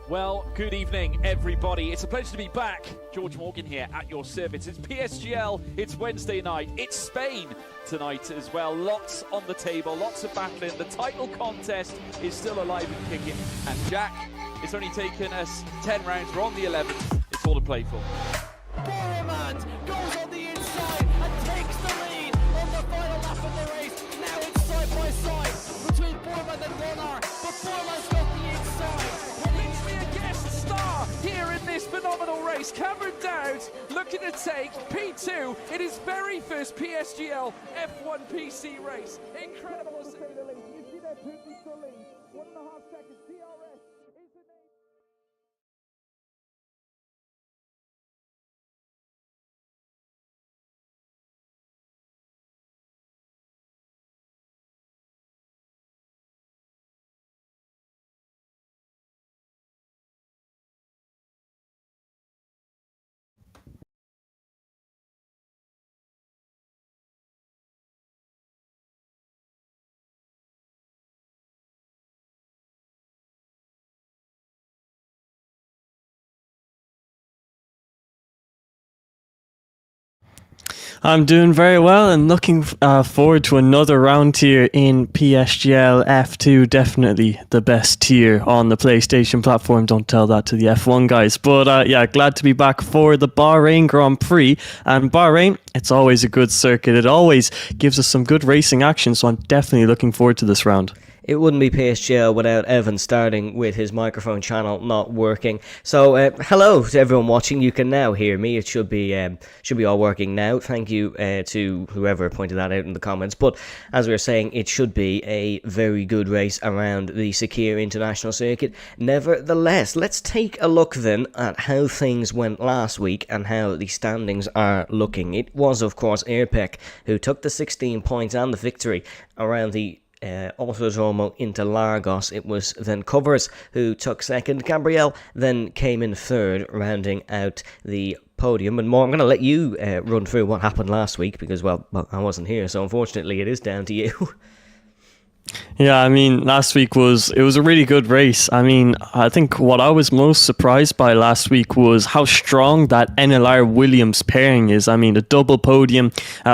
Well, good evening, everybody. It's a pleasure to be back. George Morgan here at your service. It's PSGL, it's Wednesday night, it's Spain tonight as well. Lots on the table, lots of battling. The title contest is still alive and kicking. And Jack, it's only taken us 10 rounds. We're on the 11th. It's all to play for. Bahrain goes on the inside and takes the lead on the final lap of the race. Now it's side by side between Borman and Monar, but Borman's got the inside. Leaves me a guest star here in this phenomenal race. Cameron Dowd looking to take P2 in his very first PSGL F1 PC race. Incredible to say the least. You see there, Putin to lead. 1.5 seconds. DRS is the name. I'm doing very well and looking forward to another round here in PSGL F2. Definitely the best tier on the PlayStation platform. Don't tell that to the F1 guys. But yeah, glad to be back for the Bahrain Grand Prix. And Bahrain, it's always a good circuit. It always gives us some good racing action. So I'm definitely looking forward to this round. It wouldn't be PSGL without Evan starting with his microphone channel not working. So hello to everyone watching. You can now hear me. It should be all working now. Thank you to whoever pointed that out in the comments. But as we were saying, it should be a very good race around the Sakir International Circuit. Nevertheless, let's take a look then at how things went last week and how the standings are looking. It was, of course, Airpec who took the 16 points and the victory around the Autodromo Interlagos. It was then Covers who took second. Gabriel then came in third, rounding out the podium. And more, I'm going to let you run through what happened last week because, well, I wasn't here, so unfortunately it is down to you. Yeah, I mean, last week was a really good race. I mean, I think what I was most surprised by last week was how strong that NLR-Williams pairing is. I mean, a double podium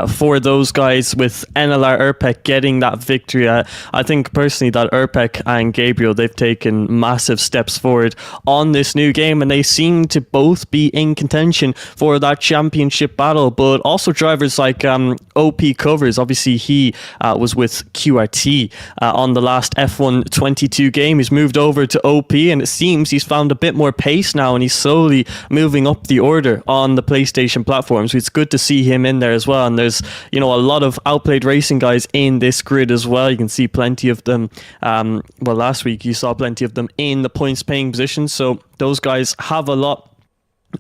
for those guys with NLR-Erpek getting that victory. I think personally that Erpek and Gabriel, they've taken massive steps forward on this new game, and they seem to both be in contention for that championship battle. But also drivers like OP Covers, obviously he was with QRT on the last F1 22 game. He's moved over to OP, and it seems he's found a bit more pace now, and he's slowly moving up the order on the PlayStation platforms. So it's good to see him in there as well. And there's, a lot of outplayed racing guys in this grid as well. You can see plenty of them. Last week you saw plenty of them in the points paying positions. So those guys have a lot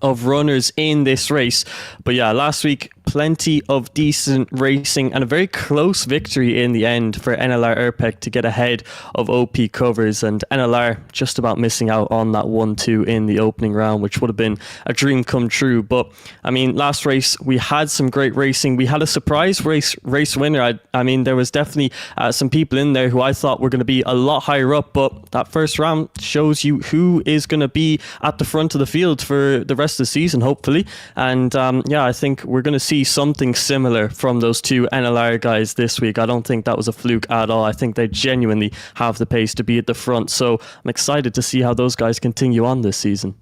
of runners in this race. But yeah, last week plenty of decent racing and a very close victory in the end for NLR Erpek to get ahead of OP Covers, and NLR just about missing out on that 1-2 in the opening round, which would have been a dream come true. But I mean, last race we had some great racing. We had a surprise race winner. I mean, there was definitely some people in there who I thought were going to be a lot higher up, but that first round shows you who is going to be at the front of the field for the rest of the season, hopefully. And I think we're going to see something similar from those two NLR guys this week. I don't think that was a fluke at all. I think they genuinely have the pace to be at the front. So I'm excited to see how those guys continue on this season.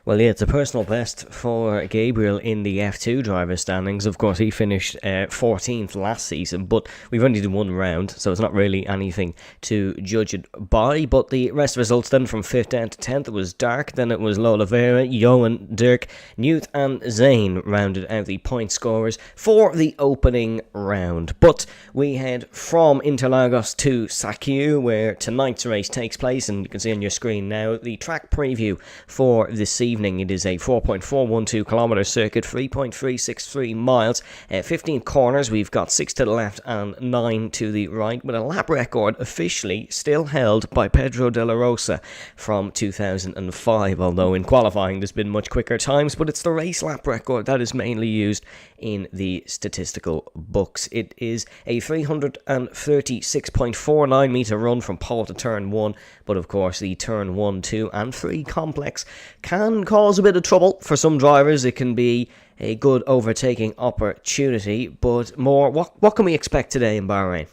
Well, yeah, it's a personal best for Gabriel in the F2 driver standings. Of course, he finished 14th last season, but we've only done one round, so it's not really anything to judge it by. But the rest of results then from 5th down to 10th, it was Dark, then it was Lola Vera, Johan, Dirk, Newt and Zane rounded out the point scorers for the opening round. But we head from Interlagos to Sakir, where tonight's race takes place, and you can see on your screen now the track preview for this this evening. It is a 4.412 kilometre circuit, 3.363 miles, 15 corners. We've got 6 to the left and 9 to the right, with a lap record officially still held by Pedro de la Rosa from 2005, although in qualifying there's been much quicker times, but it's the race lap record that is mainly used in the statistical books. It is a 336.49 metre run from pole to turn 1, but of course the turn 1, 2 and 3 complex can cause a bit of trouble for some drivers. It can be a good overtaking opportunity, but more, what can we expect today in Bahrain?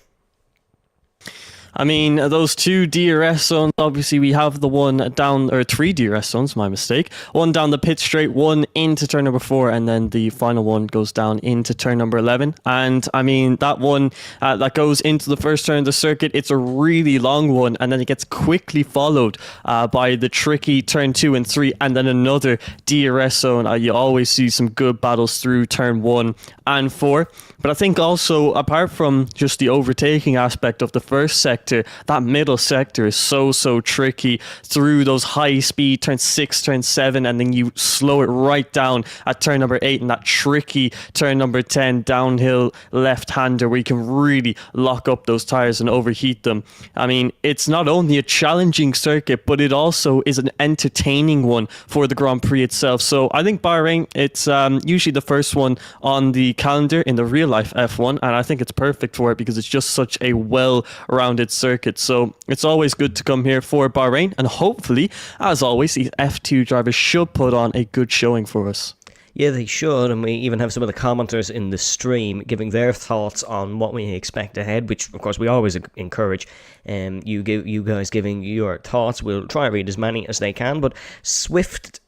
I mean, those 2 DRS zones, obviously we have the one down, or 3 DRS zones, my mistake. One down the pit straight, one into turn number 4, and then the final one goes down into turn number 11. And I mean, that one that goes into the first turn of the circuit, it's a really long one, and then it gets quickly followed by the tricky turn 2 and 3, and then another DRS zone. You always see some good battles through turn 1 and 4. But I think also, apart from just the overtaking aspect of the first sector, that middle sector is so tricky through those high speed turn 6, turn 7, and then you slow it right down at turn number 8 and that tricky turn number 10 downhill left-hander where you can really lock up those tires and overheat them. I mean, it's not only a challenging circuit, but it also is an entertaining one for the Grand Prix itself. So I think Bahrain, it's usually the first one on the calendar in the real life F1, and I think it's perfect for it because it's just such a well-rounded circuit. So it's always good to come here for Bahrain, and hopefully, as always, these F2 drivers should put on a good showing for us. Yeah, they should, and we even have some of the commenters in the stream giving their thoughts on what we expect ahead, which of course we always encourage. You guys giving your thoughts. We'll try and read as many as they can, but Swift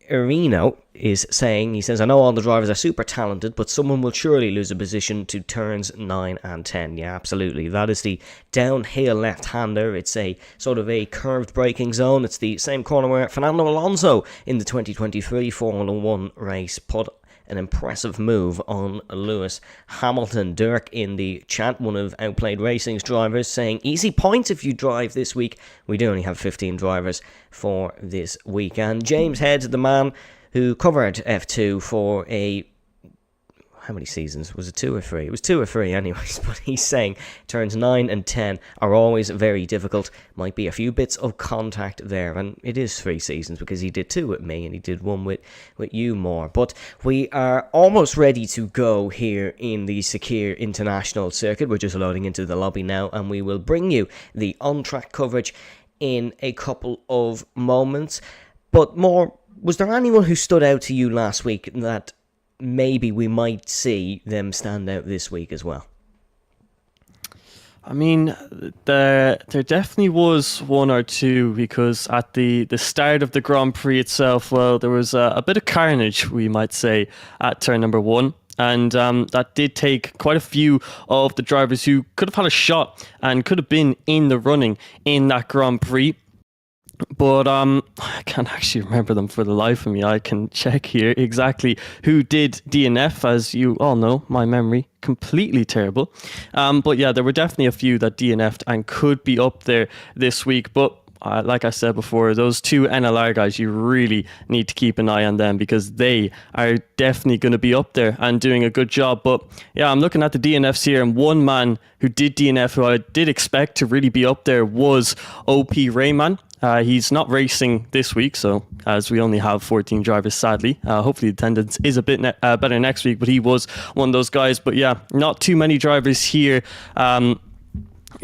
Areno is saying, he says, I know all the drivers are super talented, but someone will surely lose a position to turns 9 and 10. Yeah, absolutely. That is the downhill left-hander. It's a sort of a curved braking zone. It's the same corner where Fernando Alonso in the 2023 Formula 1 race put an impressive move on Lewis Hamilton. Dirk in the chat, one of Outplayed Racing's drivers, saying, easy points if you drive this week. We do only have 15 drivers for this week. And James Head, the man who covered F2 for how many seasons? Was it 2 or 3? It was 2 or 3 anyways, but he's saying turns 9 and 10 are always very difficult. Might be a few bits of contact there, and it is 3 seasons because he did 2 with me and he did 1 with you more. But we are almost ready to go here in the Sakir International Circuit. We're just loading into the lobby now, and we will bring you the on-track coverage in a couple of moments. But more, was there anyone who stood out to you last week that maybe we might see them stand out this week as well? I mean, there definitely was 1 or 2, because at the start of the Grand Prix itself, well, there was a bit of carnage, we might say, at turn number 1. And that did take quite a few of the drivers who could have had a shot and could have been in the running in that Grand Prix. But I can't actually remember them for the life of me. I can check here exactly who did DNF. As you all know, my memory completely terrible. But yeah, there were definitely a few that DNF'd and could be up there this week. But like I said before, those 2 NLR guys, you really need to keep an eye on them because they are definitely going to be up there and doing a good job. But yeah, I'm looking at the DNFs here, and one man who did DNF, who I did expect to really be up there, was OP Rayman. He's not racing this week, so as we only have 14 drivers, sadly. Hopefully the attendance is a bit better next week, but he was one of those guys. But yeah, not too many drivers here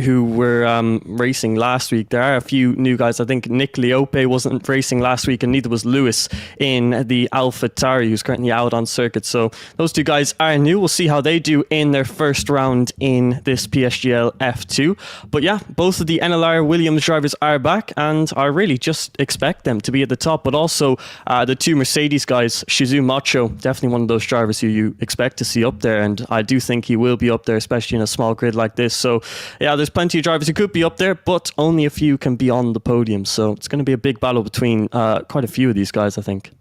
who were racing last week. There are a few new guys. I think Nick Leope wasn't racing last week, and neither was Lewis in the AlphaTauri, who's currently out on circuit. So those 2 guys are new. We'll see how they do in their first round in this PSGL F2. But yeah, both of the NLR Williams drivers are back, and I really just expect them to be at the top. But also the 2 Mercedes guys, Shizu Macho, definitely one of those drivers who you expect to see up there, and I do think he will be up there, especially in a small grid like this. So yeah, there's plenty of drivers who could be up there, but only a few can be on the podium. So it's going to be a big battle between quite a few of these guys, I think.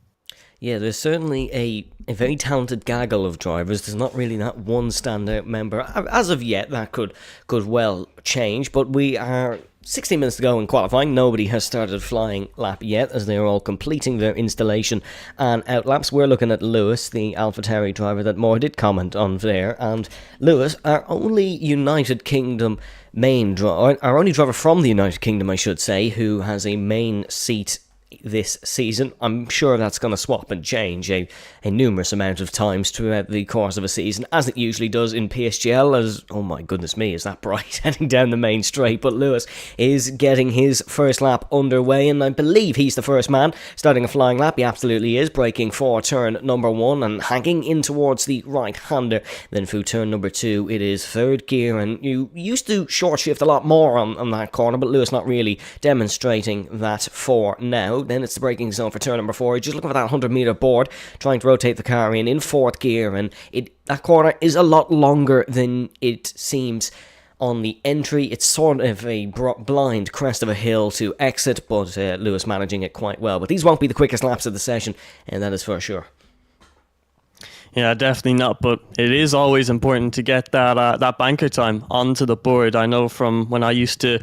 Yeah, there's certainly a very talented gaggle of drivers. There's not really that one standout member. As of yet, that could well change, but we are 16 minutes to go in qualifying. Nobody has started flying lap yet as they are all completing their installation and out laps. We're looking at Lewis, the AlphaTauri driver that Moore did comment on there. And Lewis, our only United Kingdom our only driver from the United Kingdom, I should say, who has a main seat this season. I'm sure that's going to swap and change a numerous amount of times throughout the course of a season, as it usually does in PSGL, as, oh my goodness me, is that bright heading down the main straight. But Lewis is getting his first lap underway, and I believe he's the first man starting a flying lap. He absolutely is, braking for turn number 1 and hanging in towards the right-hander. Then through turn number 2, it is third gear, and you used to short shift a lot more on that corner, but Lewis not really demonstrating that for now. Then it's the braking zone for turn number 4. He's just looking for that 100-meter board, trying to rotate the car in fourth gear, and that corner is a lot longer than it seems on the entry. It's sort of a blind crest of a hill to exit, but Lewis managing it quite well. But these won't be the quickest laps of the session, and that is for sure. Yeah, definitely not, but it is always important to get that banker time onto the board. I know from when I used to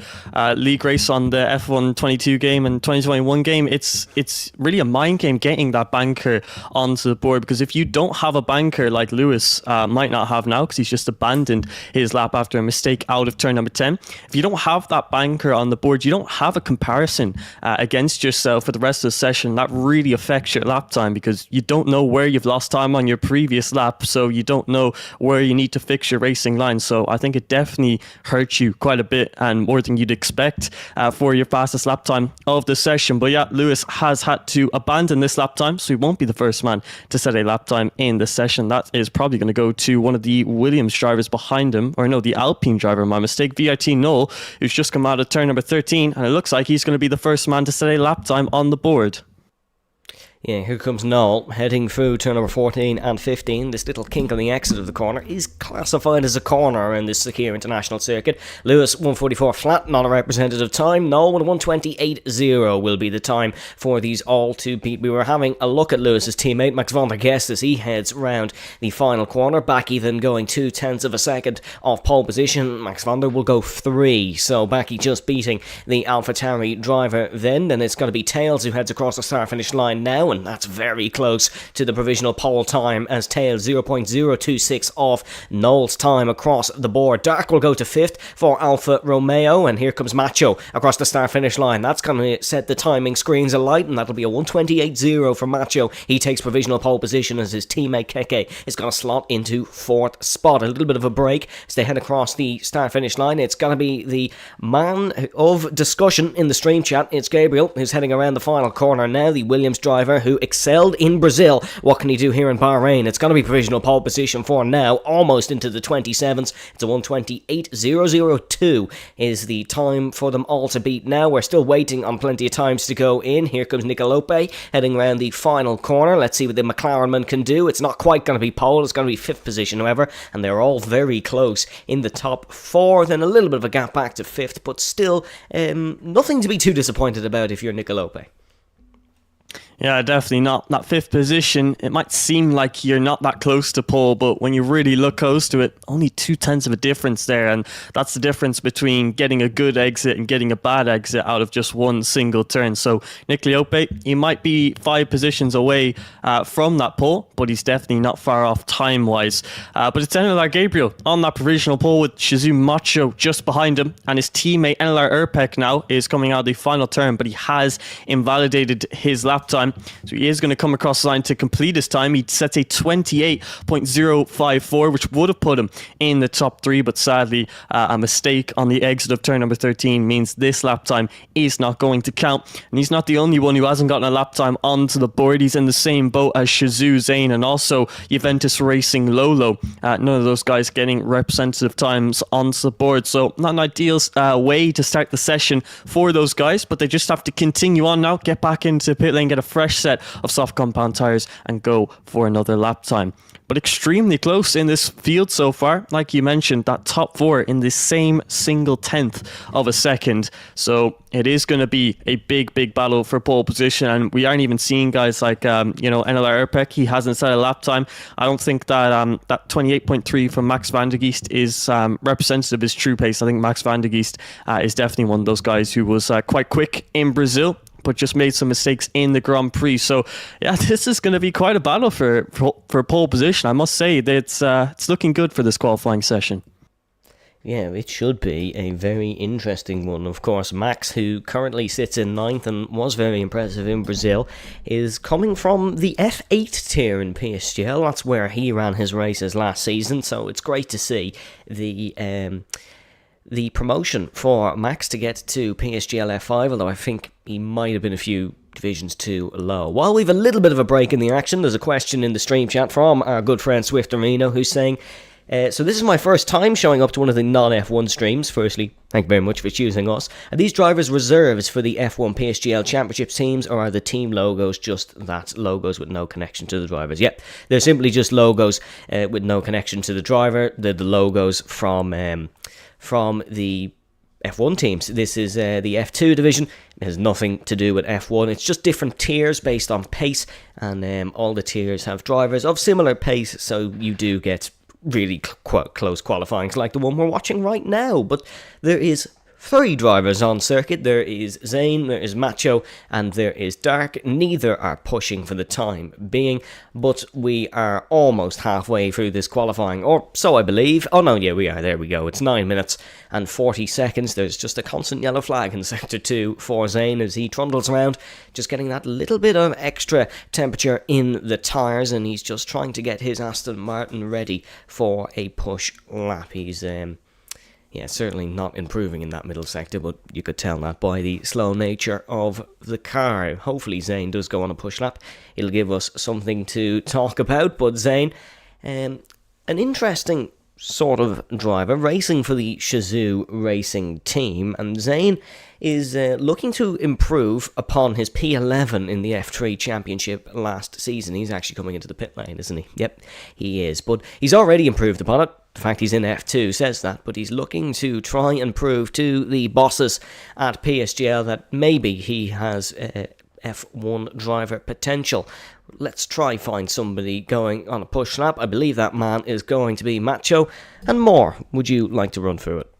league race on the F1 22 game and 2021 game, it's really a mind game getting that banker onto the board, because if you don't have a banker like Lewis might not have now, because he's just abandoned his lap after a mistake out of turn number 10. If you don't have that banker on the board, you don't have a comparison against yourself for the rest of the session. That really affects your lap time, because you don't know where you've lost time on your previous lap, so you don't know where you need to fix your racing line. So I think it definitely hurts you quite a bit, and more than you'd expect for your fastest lap time of the session. But yeah, Lewis has had to abandon this lap time, so he won't be the first man to set a lap time in the session. That is probably going to go to one of the Williams drivers behind him, or no, the Alpine driver, my mistake, VIT Noel, who's just come out of turn number 13, and it looks like he's going to be the first man to set a lap time on the board. Yeah, here comes Noel, heading through turn number 14 and 15. This little kink on the exit of the corner is classified as a corner in this Sakir International Circuit. Lewis, 144 flat, not a representative time. Noel, 128.0 will be the time for these all to beat. We were having a look at Lewis's teammate, Max van der Guest, as he heads round the final corner. Backy then going 0.2 of a second off pole position. Max van der will go 3, so Backy just beating the AlphaTauri driver then. Then it's going to be Tails who heads across the start-finish line now, and that's very close to the provisional pole time, as Tails 0.026 off Noel's time across the board. Dark will go to 5th for Alfa Romeo, and here comes Macho across the start-finish line. That's going to set the timing screens alight, and that'll be a 128.0 for Macho. He takes provisional pole position as his teammate Keke is going to slot into 4th spot. A little bit of a break as they head across the start-finish line. It's going to be the man of discussion in the stream chat. It's Gabriel, who's heading around the final corner now, the Williams driver who excelled in Brazil. What can he do here in Bahrain? It's going to be provisional pole position for now, almost into the 27s. It's a 128.002 is the time for them all to beat now. We're still waiting on plenty of times to go in. Here comes Nicolope heading around the final corner. Let's see what the McLaren man can do. It's not quite going to be pole. It's going to be 5th position, however, and they're all very close in the top 4. Then a little bit of a gap back to 5th, but still nothing to be too disappointed about if you're Nicolope. Yeah, definitely not. That 5th position, it might seem like you're not that close to pole, but when you really look close to it, only 0.2 of a difference there. And that's the difference between getting a good exit and getting a bad exit out of just one single turn. So Nick Leope, he might be 5 positions away from that pole, but he's definitely not far off time-wise. But it's Ennelar Gabriel on that provisional pole with Shizu Macho just behind him. And his teammate Ennelar Erpek now is coming out of the final turn, but he has invalidated his lap time. So he is going to come across the line to complete his time. He sets a 28.054, which would have put him in the top 3, but sadly a mistake on the exit of turn number 13 means this lap time is not going to count. And he's not the only one who hasn't gotten a lap time onto the board. He's in the same boat as Shizu Zane and also Juventus Racing Lolo. None of those guys getting representative times onto the board. So not an ideal way to start the session for those guys, but they just have to continue on now, get back into pit lane, get a fresh set of soft compound tyres and go for another lap time. But extremely close in this field so far. Like you mentioned, that top 4 in the same single tenth of a second. So it is going to be a big battle for pole position. And we aren't even seeing guys like, NLR Erpek. He hasn't set a lap time. I don't think that that 28.3 from Max van der Geest is representative of his true pace. I think Max van der Geest is definitely one of those guys who was quite quick in Brazil, but just made some mistakes in the Grand Prix. So yeah, this is going to be quite a battle for pole position. I must say that it's looking good for this qualifying session. Yeah, it should be a very interesting one. Of course, Max, who currently sits in 9th and was very impressive in Brazil, is coming from the F8 tier in PSGL. That's where he ran his races last season, so it's great to see the promotion for Max to get to PSGL F5, although I think he might have been a few divisions too low. While we've a little bit of a break in the action, there's a question in the stream chat from our good friend Swift Areno, who's saying, so this is my first time showing up to one of the non-F1 streams. Firstly, thank you very much for choosing us. Are these drivers reserves for the F1 PSGL Championship teams, or are the team logos just that, logos with no connection to the drivers? Yep, they're simply just logos with no connection to the driver. They're the logos from the F1 teams. This is the F2 division. It has nothing to do with F1. It's just different tiers based on pace, and all the tiers have drivers of similar pace, so you do get really close qualifying, like the one we're watching right now. But there is 3 drivers on circuit. There is Zane, there is Macho, and there is Dark. Neither are pushing for the time being, but we are almost halfway through this qualifying, or so I believe. Oh no, yeah, we are. There we go. It's 9 minutes and 40 seconds. There's just a constant yellow flag in Sector 2 for Zane as he trundles around, just getting that little bit of extra temperature in the tyres, and he's just trying to get his Aston Martin ready for a push lap. He's certainly not improving in that middle sector, but you could tell that by the slow nature of the car. Hopefully Zane does go on a push lap. It'll give us something to talk about. But Zane, an interesting sort of driver, racing for the Shazoo Racing team, and Zane is looking to improve upon his P11 in the F3 Championship last season. He's actually coming into the pit lane, isn't he? Yep, he is. But he's already improved upon it. The fact he's in F2 says that, but he's looking to try and prove to the bosses at PSGL that maybe he has F1 driver potential. Let's try find somebody going on a push lap. I believe that man is going to be Macho, and more. Would you like to run through it?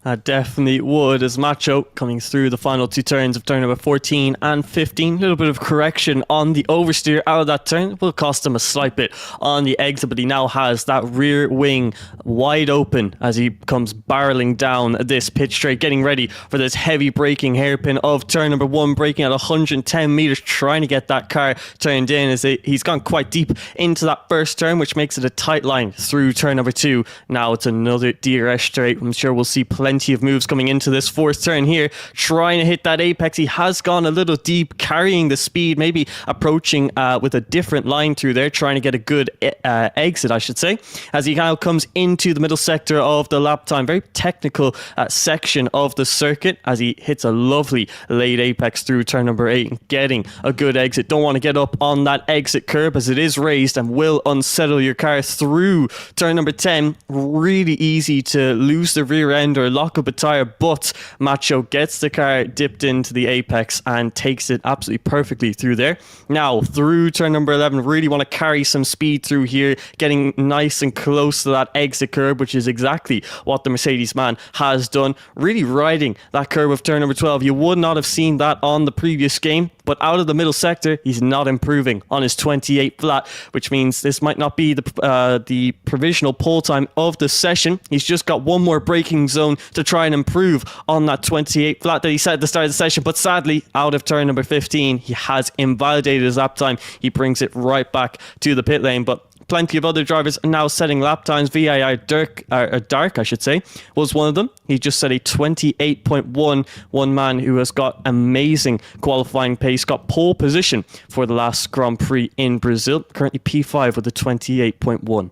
I definitely would, as Macho coming through the final 2 turns of turn number 14 and 15. A little bit of correction on the oversteer out of that turn. It will cost him a slight bit on the exit, but he now has that rear wing wide open as he comes barreling down this pit straight, getting ready for this heavy braking hairpin of turn number 1, braking at 110 metres, trying to get that car turned in as he's gone quite deep into that first turn, which makes it a tight line through turn number 2. Now it's another DRS straight. I'm sure we'll see plenty of moves coming into this 4th turn here, trying to hit that apex. He has gone a little deep, carrying the speed, maybe approaching with a different line through there, trying to get a good exit, I should say, as he now comes into the middle sector of the lap time. Very technical section of the circuit as he hits a lovely late apex through turn number 8 and getting a good exit. Don't want to get up on that exit curb as it is raised and will unsettle your car through turn number 10. Really easy to lose the rear end or lock up a tyre, but Macho gets the car dipped into the apex and takes it absolutely perfectly through there. Now through turn number 11, really want to carry some speed through here, getting nice and close to that exit curb, which is exactly what the Mercedes man has done, really riding that curb of turn number 12. You would not have seen that on the previous game, but out of the middle sector, he's not improving on his 28 flat, which means this might not be the provisional pole time of the session. He's just got one more braking zone to try and improve on that 28 flat that he set at the start of the session, but sadly, out of turn number 15, he has invalidated his lap time. He brings it right back to the pit lane, but plenty of other drivers are now setting lap times. VIR Dark, I should say, was one of them. He just set a 28.1. One man who has got amazing qualifying pace, got pole position for the last Grand Prix in Brazil. Currently P5 with a 28.1.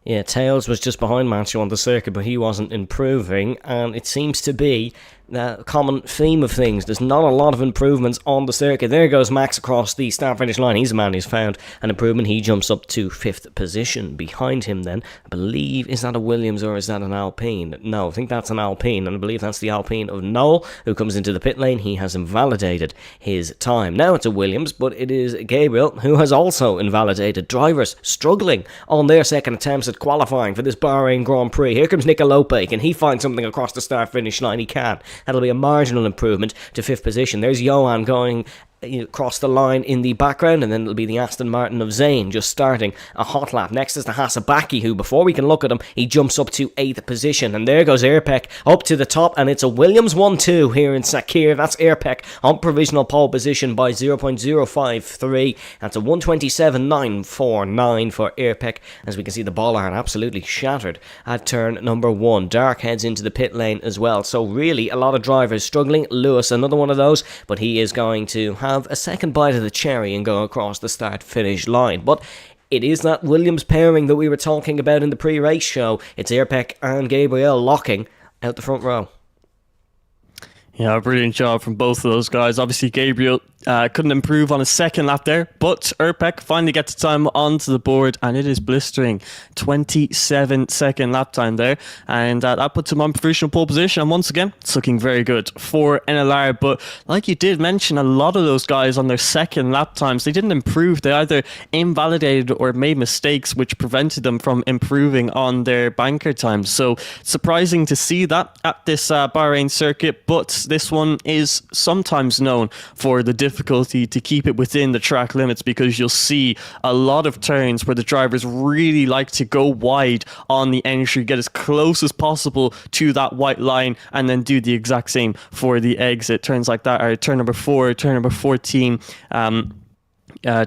Yeah, Tails was just behind Macho on the circuit, but he wasn't improving, and it seems to be common theme of things. There's not a lot of improvements on the circuit. There goes Max across the start-finish line. He's a man who's found an improvement. He jumps up to 5th position. Behind him then, I believe, is that a Williams or is that an Alpine? No, I think that's an Alpine, and I believe that's the Alpine of Noel, who comes into the pit lane. He has invalidated his time. Now it's a Williams, but it is Gabriel who has also invalidated. Drivers struggling on their second attempts at qualifying for this Bahrain Grand Prix. Here comes Nico Lope. Can he find something across the start-finish line? He can. That'll be a marginal improvement to 5th position. There's Johan going across the line in the background, and then it'll be the Aston Martin of Zane just starting a hot lap. Next is the Hasabaki, who, before we can look at him, he jumps up to 8th position, and there goes Irpek up to the top, and it's a Williams 1-2 here in Sakir. That's Irpek on provisional pole position by 0.053. That's a 127.949 for Irpek. As we can see, the bollard absolutely shattered at turn number 1. Dark heads into the pit lane as well, so really a lot of drivers struggling. Lewis, another one of those, but he is going to have a second bite of the cherry and go across the start-finish line. But it is that Williams pairing that we were talking about in the pre-race show. It's Irpek and Gabriel locking out the front row. Yeah, brilliant job from both of those guys. Obviously, Gabriel couldn't improve on his second lap there, but Irpek finally gets time onto the board, and it is blistering 27-second lap time there, and that puts him on provisional pole position. And once again, it's looking very good for NLR. But like you did mention, a lot of those guys on their second lap times, they didn't improve. They either invalidated or made mistakes, which prevented them from improving on their banker times. So surprising to see that at this Bahrain circuit, but this one is sometimes known for the difficulty to keep it within the track limits, because you'll see a lot of turns where the drivers really like to go wide on the entry, get as close as possible to that white line, and then do the exact same for the exit. Turns like that are turn number 4, turn number 14,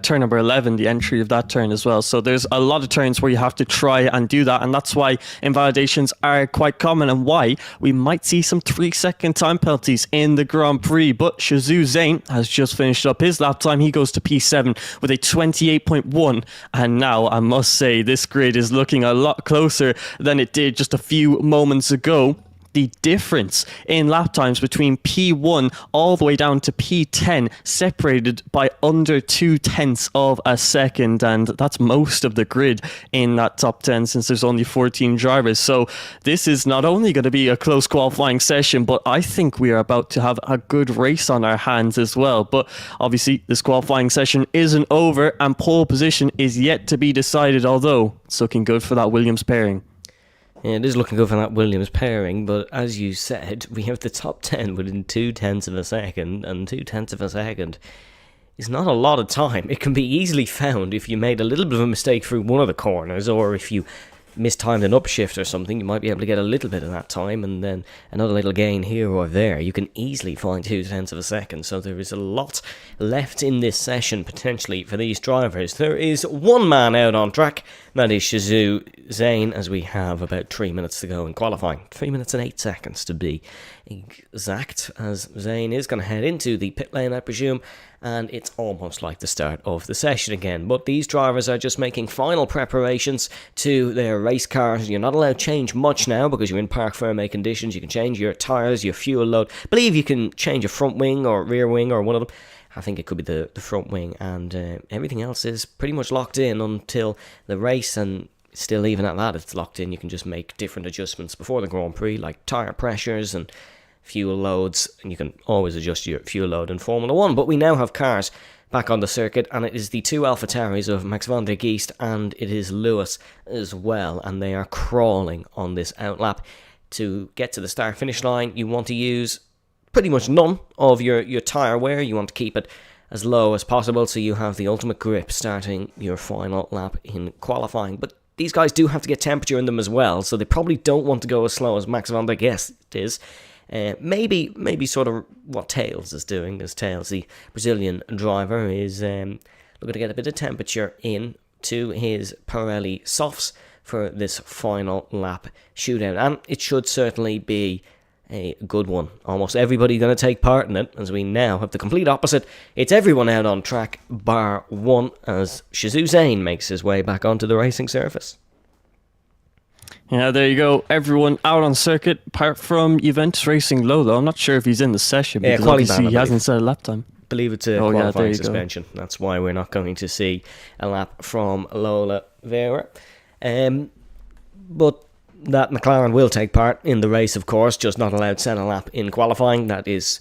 turn number 11, the entry of that turn as well. So there's a lot of turns where you have to try and do that, and that's why invalidations are quite common and why we might see some 3-second time penalties in the Grand Prix. But Shazoo Zane has just finished up his lap time. He goes to P7 with a 28.1, and now I must say this grid is looking a lot closer than it did just a few moments ago. The difference in lap times between P1 all the way down to P10 separated by under 0.2 of a second, and that's most of the grid in that top 10 since there's only 14 drivers. So this is not only going to be a close qualifying session, but I think we are about to have a good race on our hands as well. But obviously this qualifying session isn't over, and pole position is yet to be decided, although it's looking good for that Williams pairing. Yeah, it is looking good for that Williams pairing, but as you said, we have the top 10 within 0.2 of a second, and 0.2 of a second is not a lot of time. It can be easily found if you made a little bit of a mistake through one of the corners, or if you mistimed an upshift or something, you might be able to get a little bit of that time, and then another little gain here or there. You can easily find 0.2 of a second, so there is a lot left in this session potentially for these drivers. There is one man out on track, that is Shazoo Zane, as we have about 3 minutes to go in qualifying. 3 minutes and 8 seconds to be exact, as Zane is going to head into the pit lane, I presume, and it's almost like the start of the session again. But these drivers are just making final preparations to their race cars. You're not allowed to change much now because you're in parc fermé conditions. You can change your tyres, your fuel load. I believe you can change a front wing or rear wing or one of them. I think it could be the front wing, and everything else is pretty much locked in until the race, and still even at that it's locked in. You can just make different adjustments before the Grand Prix, like tyre pressures and fuel loads, and you can always adjust your fuel load in Formula 1. But we now have cars back on the circuit, and it is the two AlphaTauris of Max van der Geest, and it is Lewis as well, and they are crawling on this outlap. To get to the start-finish line, you want to use pretty much none of your tyre wear. You want to keep it as low as possible so you have the ultimate grip starting your final lap in qualifying. But these guys do have to get temperature in them as well, so they probably don't want to go as slow as Max van der Geest is. Maybe sort of what Tails is doing, as Tails, the Brazilian driver, is looking to get a bit of temperature in to his Pirelli softs for this final lap shootout, and it should certainly be a good one. Almost everybody going to take part in it, as we now have the complete opposite. It's everyone out on track, bar one, as Shazoo Zane makes his way back onto the racing surface. Yeah, there you go. Everyone out on circuit, apart from Juventus Racing Lolo. I'm not sure if he's in the session because quali obviously ban, he hasn't set a lap time. Believe it's a qualifying suspension. That's why we're not going to see a lap from Lola Vera. But that McLaren will take part in the race, of course, just not allowed to set a lap in qualifying. That is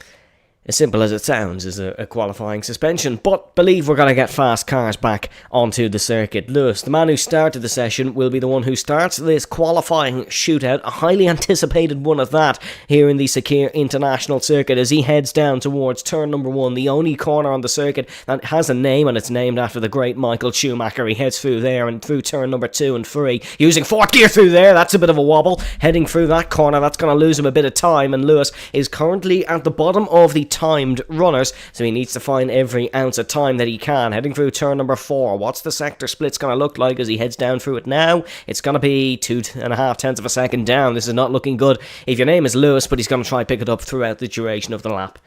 as simple as it sounds, is a qualifying suspension. But believe we're going to get fast cars back onto the circuit. Lewis, the man who started the session, will be the one who starts this qualifying shootout, a highly anticipated one of that, here in the Sakir International Circuit as he heads down towards turn number 1, the only corner on the circuit that has a name, and it's named after the great Michael Schumacher. He heads through there and through turn number 2 and 3, using fourth gear through there. That's a bit of a wobble, heading through that corner. That's going to lose him a bit of time, and Lewis is currently at the bottom of the timed runners, so he needs to find every ounce of time that he can. Heading through turn number 4. What's the sector split's going to look like as he heads down through it now? It's going to be 2.5 tenths of a second down. This is not looking good if your name is Lewis, but he's going to try pick it up throughout the duration of the lap.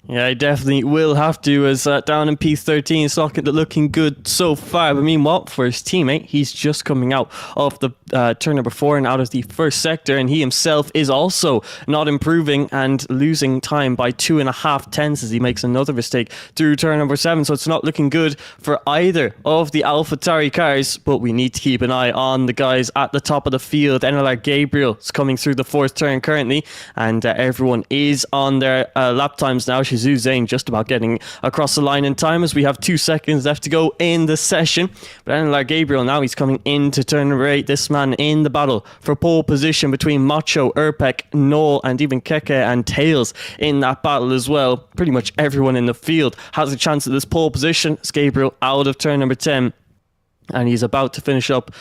Yeah, I definitely will have to, as down in P13, it's not looking good so far. But meanwhile, for his teammate, he's just coming out of the turn number 4 and out of the first sector, and he himself is also not improving and losing time by 2.5 tenths as he makes another mistake through turn number 7. So it's not looking good for either of the AlphaTauri cars, but we need to keep an eye on the guys at the top of the field. NLR Gabriel is coming through the 4th turn currently, and everyone is on their lap times now. Shizu Zane just about getting across the line in time as we have 2 seconds left to go in the session. But NLR Gabriel now, he's coming into turn number 8. This man in the battle for pole position between Macho, Urpek, Noel, and even Keke and Tails in that battle as well. Pretty much everyone in the field has a chance at this pole position. It's Gabriel out of turn number 10. And he's about to finish up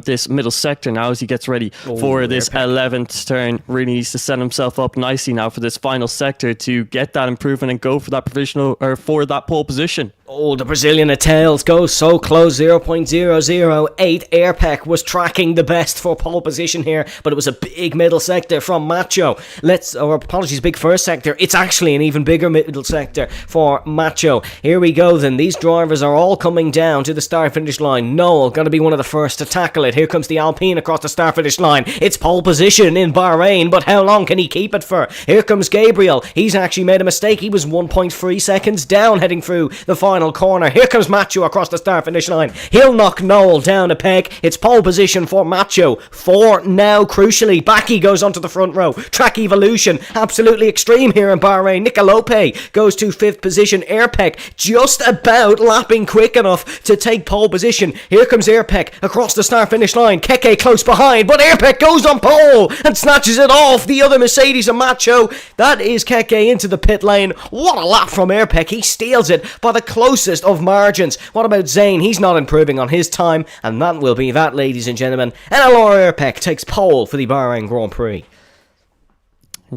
this middle sector now as he gets ready for this 11th turn. Really needs to set himself up nicely now for this final sector to get that improvement and go for that provisional, or for that pole position. Oh, the Brazilian at Tails goes so close, 0.008. Airpec was tracking the best for pole position here, but it was a big middle sector from Macho. Big first sector. It's actually an even bigger middle sector for Macho. Here we go then. These drivers are all coming down to the start-finish line. Noel going to be one of the first to tackle it. Here comes the Alpine across the start-finish line. It's pole position in Bahrain, but how long can he keep it for? Here comes Gabriel. He's actually made a mistake. He was 1.3 seconds down heading through the final corner. Here comes Macho across the start finish line. He'll knock Noel down a peg. It's pole position for Macho. 4 now, crucially. Baki goes onto the front row. Track evolution, absolutely extreme here in Bahrain. Nicolope goes to 5th position. Airpec just about lapping quick enough to take pole position. Here comes Airpec across the start finish line. Keke close behind, but Airpec goes on pole and snatches it off the other Mercedes and Macho. That is Keke into the pit lane. What a lap from Airpec. He steals it by the closest of margins. What about Zane? He's not improving on his time, and that will be that, ladies and gentlemen. And Laura Airpec takes pole for the Bahrain Grand Prix.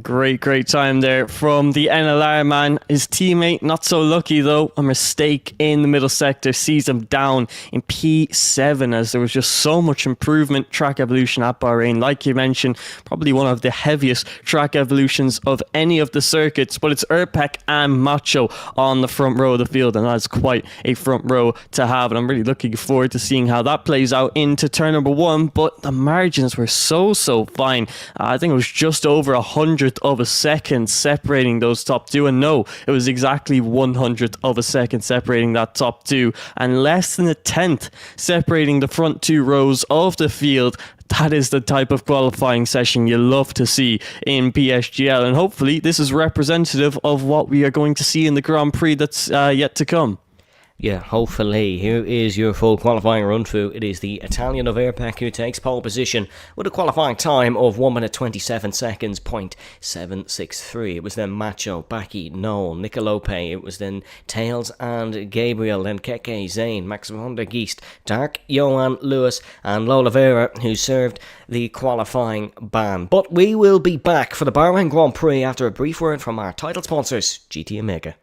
Great time there from the NLR man. His teammate, not so lucky though. A mistake in the middle sector sees him down in P7 as there was just so much improvement. Track evolution at Bahrain, like you mentioned, probably one of the heaviest track evolutions of any of the circuits. But it's Urpek and Macho on the front row of the field, and that's quite a front row to have. And I'm really looking forward to seeing how that plays out into turn number 1. But the margins were so fine. I think it was just over 100th of a second separating those top 2, and no, it was exactly 100th of a second separating that top 2, and less than a 10th separating the front 2 rows of the field. That is the type of qualifying session you love to see in PSGL, and hopefully this is representative of what we are going to see in the Grand Prix that's yet to come. Yeah, hopefully. Here is your full qualifying run through. It is the Italian of Airpac who takes pole position with a qualifying time of 1 minute 27 seconds, .763. It was then Macho, Baki, Noel, Nicolope. It was then Tails and Gabriel, then Keke, Zane, Max van der Geest, Dark, Johan, Lewis, and Lola Vera, who served the qualifying ban. But we will be back for the Bahrain Grand Prix after a brief word from our title sponsors, GT Omega.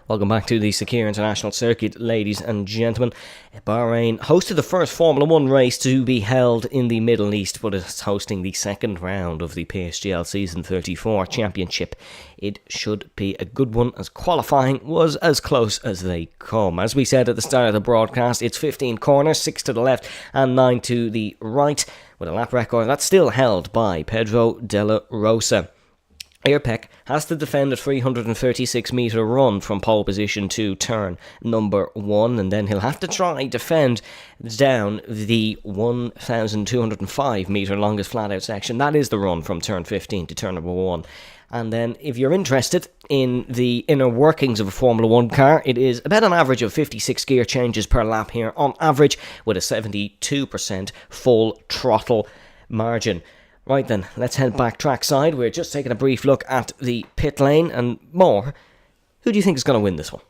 Welcome back to the Sakir International Circuit, ladies and gentlemen. Bahrain hosted the first Formula 1 race to be held in the Middle East, but it's hosting the second round of the PSGL Season 34 Championship. It should be a good one, as qualifying was as close as they come. As we said at the start of the broadcast, it's 15 corners, 6 to the left and 9 to the right, with a lap record that's still held by Pedro Della Rosa. Airpec has to defend a 336-metre run from pole position to turn number 1, and then he'll have to try defend down the 1,205-metre longest flat-out section. That is the run from turn 15 to turn number 1. And then, if you're interested in the inner workings of a Formula 1 car, it is about an average of 56 gear changes per lap here on average, with a 72% full throttle margin. Right then, let's head back trackside. We're just taking a brief look at the pit lane and more. Who do you think is going to win this one?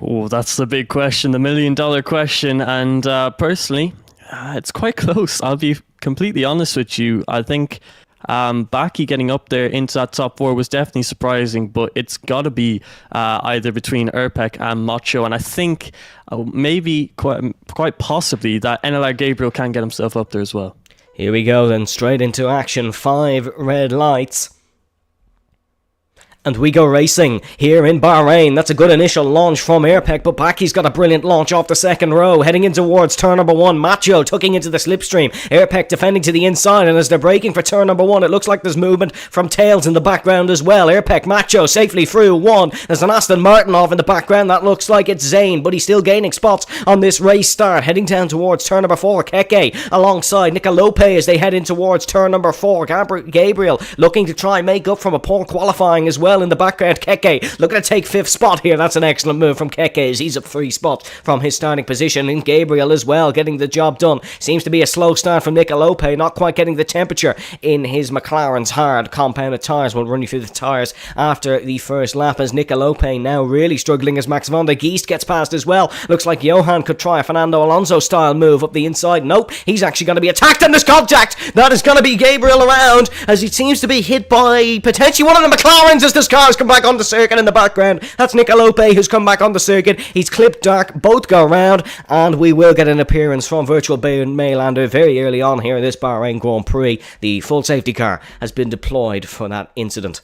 Oh, that's the big question, the $1 million question. And personally, it's quite close. I'll be completely honest with you. I think Baki getting up there into that top 4 was definitely surprising, but it's got to be either between Airpec and Macho. And I think maybe quite possibly that NLR Gabriel can get himself up there as well. Here we go then, straight into action. 5 red lights. And we go racing here in Bahrain. That's a good initial launch from Airpec, but Baki's got a brilliant launch off the second row. Heading in towards turn number 1. Macho tucking into the slipstream. Airpec defending to the inside, and as they're braking for turn number 1, it looks like there's movement from Tails in the background as well. Airpec, Macho safely through 1. There's an Aston Martin off in the background. That looks like it's Zane, but he's still gaining spots on this race start. Heading down towards turn number 4. Keke alongside Nico Lopez as they head in towards turn number 4. Gabriel looking to try and make up from a poor qualifying as well in the background. Keke looking to take 5th spot here. That's an excellent move from Keke as he's up 3 spots from his starting position. And Gabriel as well getting the job done. Seems to be a slow start from Nico Lopez, not quite getting the temperature in his McLaren's hard compounded tyres. We'll run you through the tyres after the first lap, as Nico Lopez now really struggling as Max van der Geest gets past as well. Looks like Johan could try a Fernando Alonso style move up the inside. Nope, he's actually going to be attacked, and there's contact. That is going to be Gabriel around as he seems to be hit by potentially one of the McLarens as this car's come back on the circuit in the background. That's Nico Lopez who's come back on the circuit. He's clipped dark. Both go round, and we will get an appearance from Virtual Maylander very early on here in this Bahrain Grand Prix. The full safety car has been deployed for that incident.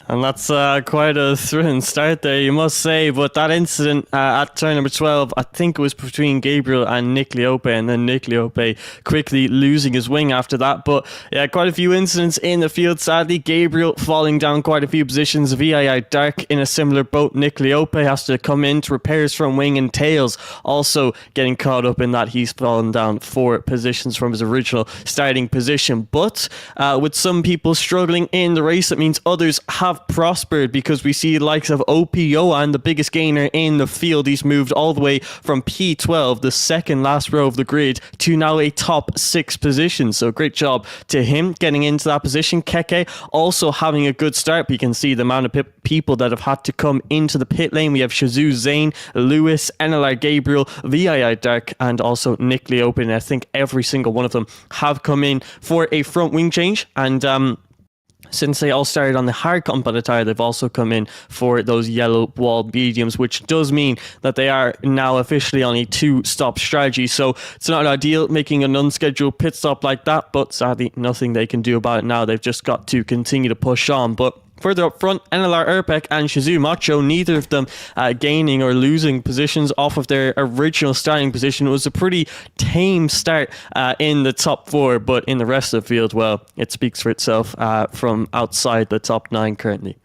And that's quite a thrilling start there, you must say. But that incident at turn number 12, I think it was between Gabriel and Nick Liope, and then Nick Liope quickly losing his wing after that. But yeah, quite a few incidents in the field, sadly. Gabriel falling down quite a few positions. VII Dark in a similar boat. Nick Liope has to come in to repair his front wing, and Tails also getting caught up in that. He's fallen down 4 positions from his original starting position. But with some people struggling in the race, it means others have prospered, because we see the likes of OPO and the biggest gainer in the field. He's moved all the way from P12, the second last row of the grid, to now a top 6 position. So great job to him getting into that position. Keke also having a good start. We can see the amount of people that have had to come into the pit lane. We have Shazoo Zane, Lewis, NLR Gabriel, VII Dark, and also Nick Liope. And I think every single one of them have come in for a front wing change. And since they all started on the hard compound tire, they've also come in for those yellow wall mediums, which does mean that they are now officially on a 2-stop strategy. So it's not ideal making an unscheduled pit stop like that, but sadly nothing they can do about it now. They've just got to continue to push on. But further up front, NLR Airpec and Shazoo Macho, neither of them gaining or losing positions off of their original starting position. It was a pretty tame start in the top 4, but in the rest of the field, well, it speaks for itself from outside the top 9 currently.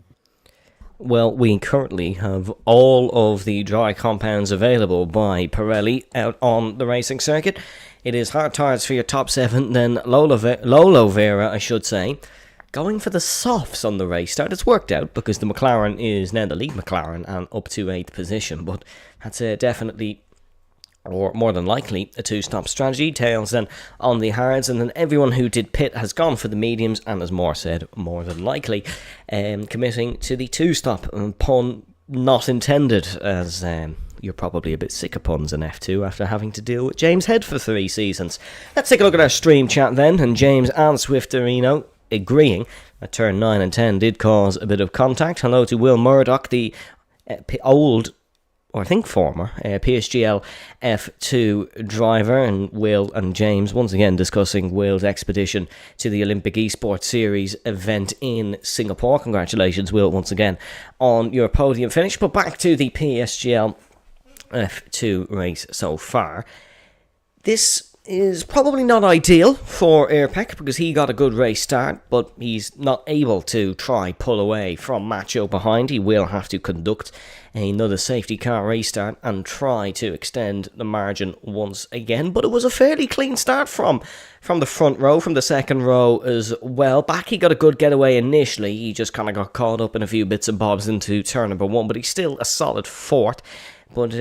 Well, we currently have all of the dry compounds available by Pirelli out on the racing circuit. It is hard tyres for your top 7, then Lolo Vera, I should say, going for the softs on the race start. It's worked out because the McLaren is now the lead McLaren and up to 8th position, but that's definitely, or more than likely, a 2-stop strategy. Tails then on the hards, and then everyone who did pit has gone for the mediums, and as Moore said, more than likely committing to the 2-stop. Pun not intended, as you're probably a bit sick of puns in F2 after having to deal with James Head for 3 seasons. Let's take a look at our stream chat then, and James and Swifterino agreeing At turn 9 and 10 did cause a bit of contact. Hello to Will Murdoch, the old, or I think former, PSGL F2 driver, and Will and James once again discussing Will's expedition to the Olympic Esports Series event in Singapore. Congratulations, Will, once again on your podium finish. But back to the PSGL F2 race so far. This is probably not ideal for Airpec because he got a good race start, but he's not able to try pull away from Macho behind. He will have to conduct another safety car restart and try to extend the margin once again. But it was a fairly clean start from the front row, from the second row as well. Back he got a good getaway initially. He just kind of got caught up in a few bits and bobs into turn number 1, but he's still a solid fourth. But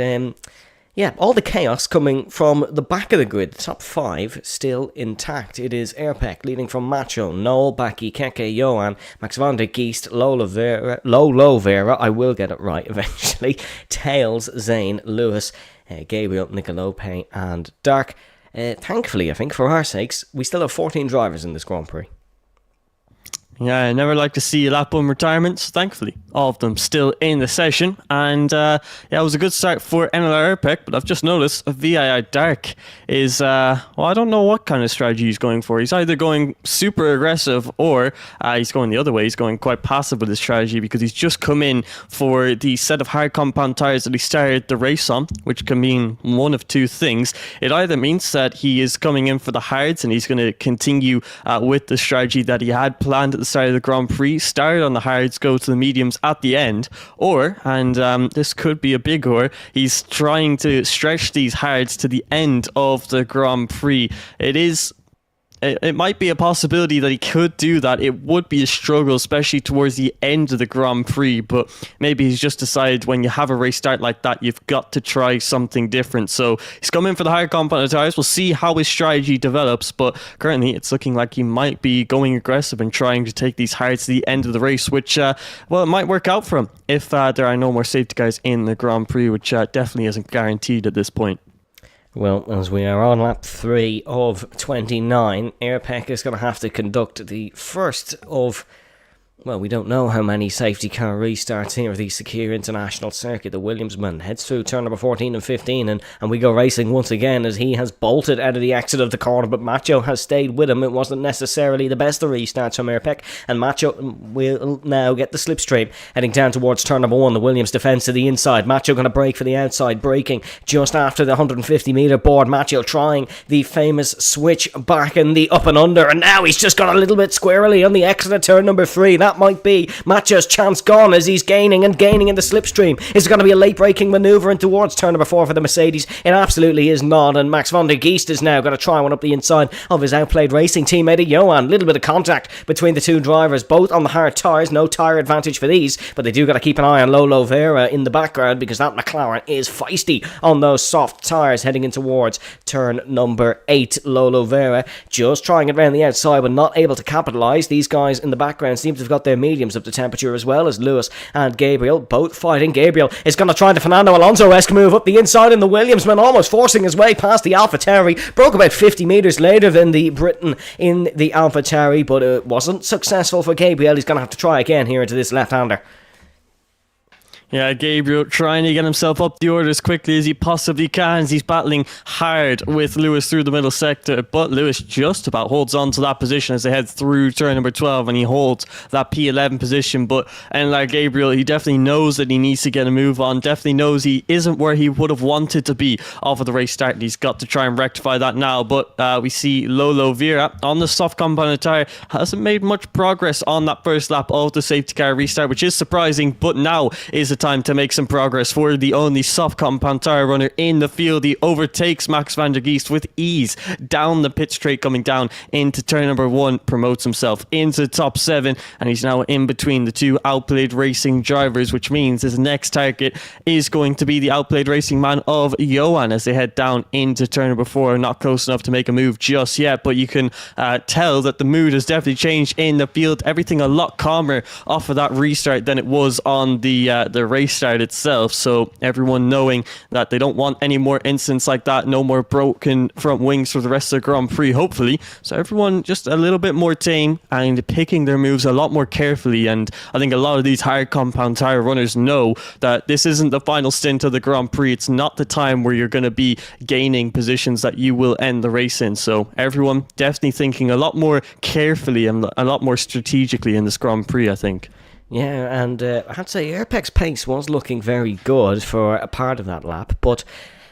yeah, all the chaos coming from the back of the grid. The top 5 still intact. It is Airpec leading from Macho, Noel, Baki, Keke, Johan, Max van der Geest, Lolo Vera, I will get it right eventually, Tails, Zane, Lewis, Gabriel, Nicolope, and Dark. Thankfully, I think, for our sakes, we still have 14 drivers in this Grand Prix. Yeah, I never like to see a lap on retirements. Thankfully, all of them still in the session. And yeah, it was a good start for NLR Airpec, but I've just noticed VII Dark is, well, I don't know what kind of strategy he's going for. He's either going super aggressive or he's going the other way. He's going quite passive with his strategy because he's just come in for the set of hard compound tyres that he started the race on, which can mean one of two things. It either means that he is coming in for the hards and he's going to continue with the strategy that he had planned at the start of the Grand Prix, start on the hards, go to the mediums at the end, or, and this could be a big or, he's trying to stretch these hards to the end of the Grand Prix. It might be a possibility that he could do that. It would be a struggle, especially towards the end of the Grand Prix, but maybe he's just decided when you have a race start like that, you've got to try something different. So he's coming for the higher compound tyres. We'll see how his strategy develops, but currently it's looking like he might be going aggressive and trying to take these hards to the end of the race, which, well, it might work out for him if there are no more safety cars in the Grand Prix, which definitely isn't guaranteed at this point. Well, as we are on lap 3 of 29, Airpec is going to have to conduct the first of, well, we don't know how many safety car restarts here at the Secure International Circuit. The Williamsman heads through turn number 14 and 15, and we go racing once again as he has bolted out of the exit of the corner, but Macho has stayed with him. It wasn't necessarily the best of restarts from Airpec, and Macho will now get the slipstream, heading down towards turn number 1. The Williams defence to the inside. Macho going to brake for the outside, braking just after the 150 metre board. Macho trying the famous switch back in the up and under, and now he's just got a little bit squirrely on the exit of turn number 3. That might be Macho's chance gone as he's gaining in the slipstream. Is it going to be a late braking manoeuvre in towards turn number 4 for the Mercedes? It absolutely is not, and Max van der Geest is now going to try one up the inside of his outplayed racing teammate Johan. Little bit of contact between the two drivers, both on the hard tyres. No tyre advantage for these, but they do got to keep an eye on Lolo Vera in the background because that McLaren is feisty on those soft tyres heading in towards turn number 8. Lolo Vera just trying it around the outside but not able to capitalise. These guys in the background seem to have got their mediums up to temperature as well as Lewis and Gabriel, both fighting. Gabriel is going to try the Fernando Alonso-esque move up the inside, and the Williamsman almost forcing his way past the AlphaTauri. Broke about 50 metres later than the Briton in the AlphaTauri, but it wasn't successful for Gabriel. He's going to have to try again here into this left-hander. Yeah, Gabriel trying to get himself up the order as quickly as he possibly can. He's battling hard with Lewis through the middle sector, but Lewis just about holds on to that position as they head through turn number 12, and he holds that P11 position. But like Gabriel, he definitely knows that he needs to get a move on, definitely knows he isn't where he would have wanted to be off of the race start, and he's got to try and rectify that now. But we see Lolo Vera on the soft compound tyre hasn't made much progress on that first lap of the safety car restart, which is surprising, but now is the time to make some progress for the only soft compound tyre runner in the field. He overtakes Max van der Geest with ease down the pit straight, coming down into turn number 1, promotes himself into the top 7, and he's now in between the two Outplayed Racing drivers, which means his next target is going to be the Outplayed Racing man of Johan as they head down into turn number 4. Not close enough to make a move just yet, but you can tell that the mood has definitely changed in the field. Everything a lot calmer off of that restart than it was on the race start itself. So everyone knowing that they don't want any more incidents like that, no more broken front wings for the rest of the Grand Prix, hopefully. So everyone just a little bit more tame and picking their moves a lot more carefully. And I think a lot of these hard compound tire runners know that this isn't the final stint of the Grand Prix. It's not the time where you're going to be gaining positions that you will end the race in. So everyone definitely thinking a lot more carefully and a lot more strategically in this Grand Prix, I think. Yeah, and I have to say, Airpec's pace was looking very good for a part of that lap, but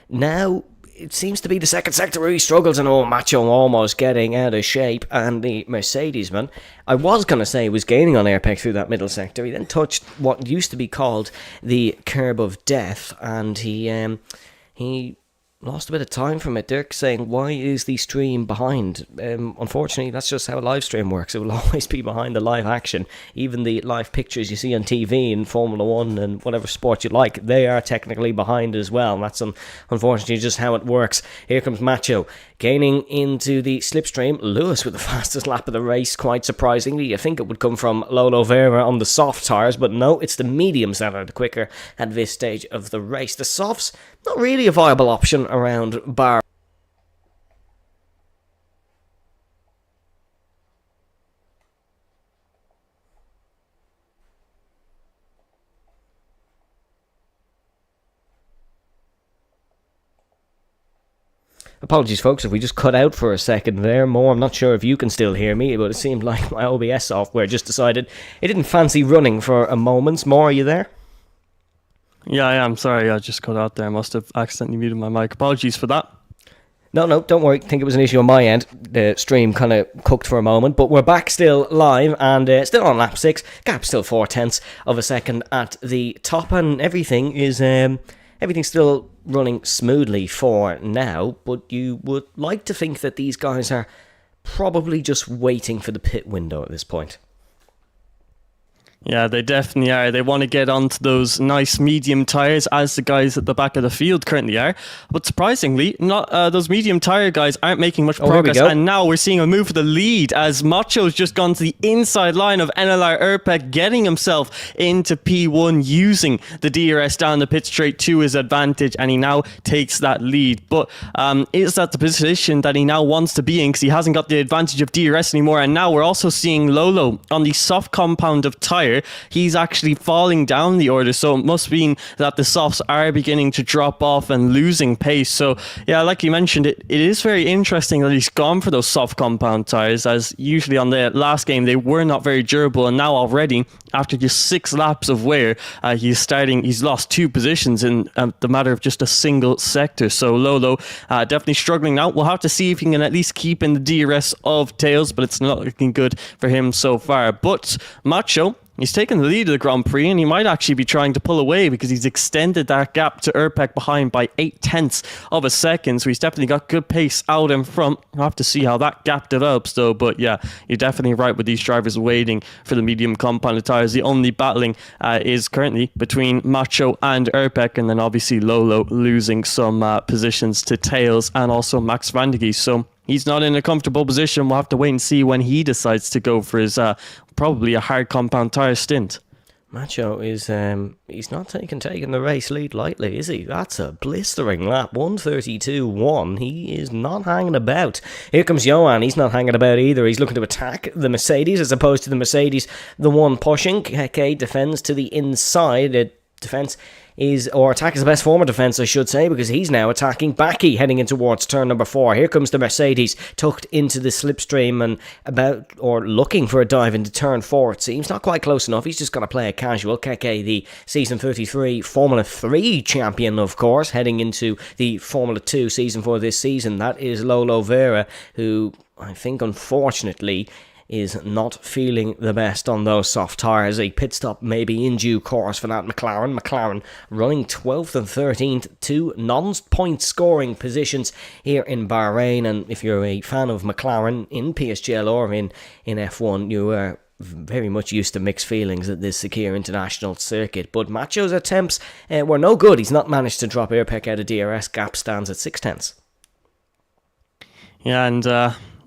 now it seems to be the second sector where he struggles, and Macho almost getting out of shape, and the Mercedes-man, I was going to say, was gaining on Airpec through that middle sector. He then touched what used to be called the curb of death, and he lost a bit of time from it. Dirk saying, why is the stream behind? Unfortunately, that's just how a live stream works. It will always be behind the live action. Even the live pictures you see on TV in Formula 1 and whatever sport you like, they are technically behind as well. And that's unfortunately just how it works. Here comes Macho gaining into the slipstream. Lewis with the fastest lap of the race, quite surprisingly. You think it would come from Lolo Vera on the soft tyres, but no, it's the mediums that are the quicker at this stage of the race. The softs, not really a viable option around Bahrain. Apologies, folks, if we just cut out for a second there. More, I'm not sure if you can still hear me, but it seemed like my OBS software just decided it didn't fancy running for a moment. More, are you there? Yeah, I am. Sorry, I just cut out there. I must have accidentally muted my mic. Apologies for that. No, don't worry. I think it was an issue on my end. The stream kind of cooked for a moment, but we're back still live and still on lap 6. Gap still 0.4 of a second at the top, and everything is everything's still running smoothly for now. But you would like to think that these guys are probably just waiting for the pit window at this point. Yeah, they definitely are. They want to get onto those nice medium tyres, as the guys at the back of the field currently are. But surprisingly, not those medium tyre guys aren't making much progress. And now we're seeing a move for the lead as Macho's just gone to the inside line of NLR Erpek, getting himself into P1 using the DRS down the pit straight to his advantage, and he now takes that lead. But is that the position that he now wants to be in, because he hasn't got the advantage of DRS anymore? And now we're also seeing Lolo on the soft compound of tyre. He's actually falling down the order, so it must mean that the softs are beginning to drop off and losing pace. So yeah, like you mentioned, it is very interesting that he's gone for those soft compound tires, as usually on the last game they were not very durable, and now already after just 6 laps of wear, he's lost 2 positions in the matter of just a single sector. So Lolo definitely struggling now. We'll have to see if he can at least keep in the DRS of Tails, but it's not looking good for him so far. But Macho, he's taken the lead of the Grand Prix, and he might actually be trying to pull away because he's extended that gap to Erpek behind by 0.8 of a second. So he's definitely got good pace out in front. We'll have to see how that gap develops though. But yeah, you're definitely right with these drivers waiting for the medium compounded tyres. The only battling is currently between Macho and Erpek, and then obviously Lolo losing some positions to Tails and also Max Vandegie. So he's not in a comfortable position. We'll have to wait and see when he decides to go for his probably a hard compound tyre stint. Macho is he's not taking the race lead lightly, is he? That's a blistering lap, 1:32.1. He is not hanging about. Here comes Johan. He's not hanging about either. He's looking to attack the Mercedes as opposed to the Mercedes the one pushing. Keke defends to the inside. Defense or attack is the best form of defense, I should say, because he's now attacking Baki heading in towards turn number 4. Here comes the Mercedes tucked into the slipstream and looking for a dive into turn 4. It seems not quite close enough. He's just going to play a casual. Keke, the season 33 Formula 3 champion, of course, heading into the Formula 2 season for this season. That is Lolo Vera, who I think unfortunately is not feeling the best on those soft tyres. A pit stop maybe in due course for that McLaren. McLaren running 12th and 13th, 2 non-point scoring positions here in Bahrain. And if you're a fan of McLaren in PSGL or in F1, you are very much used to mixed feelings at this Sakir International circuit. But Macho's attempts were no good. He's not managed to drop Erpek out of DRS. Gap stands at 0.6. Yeah, and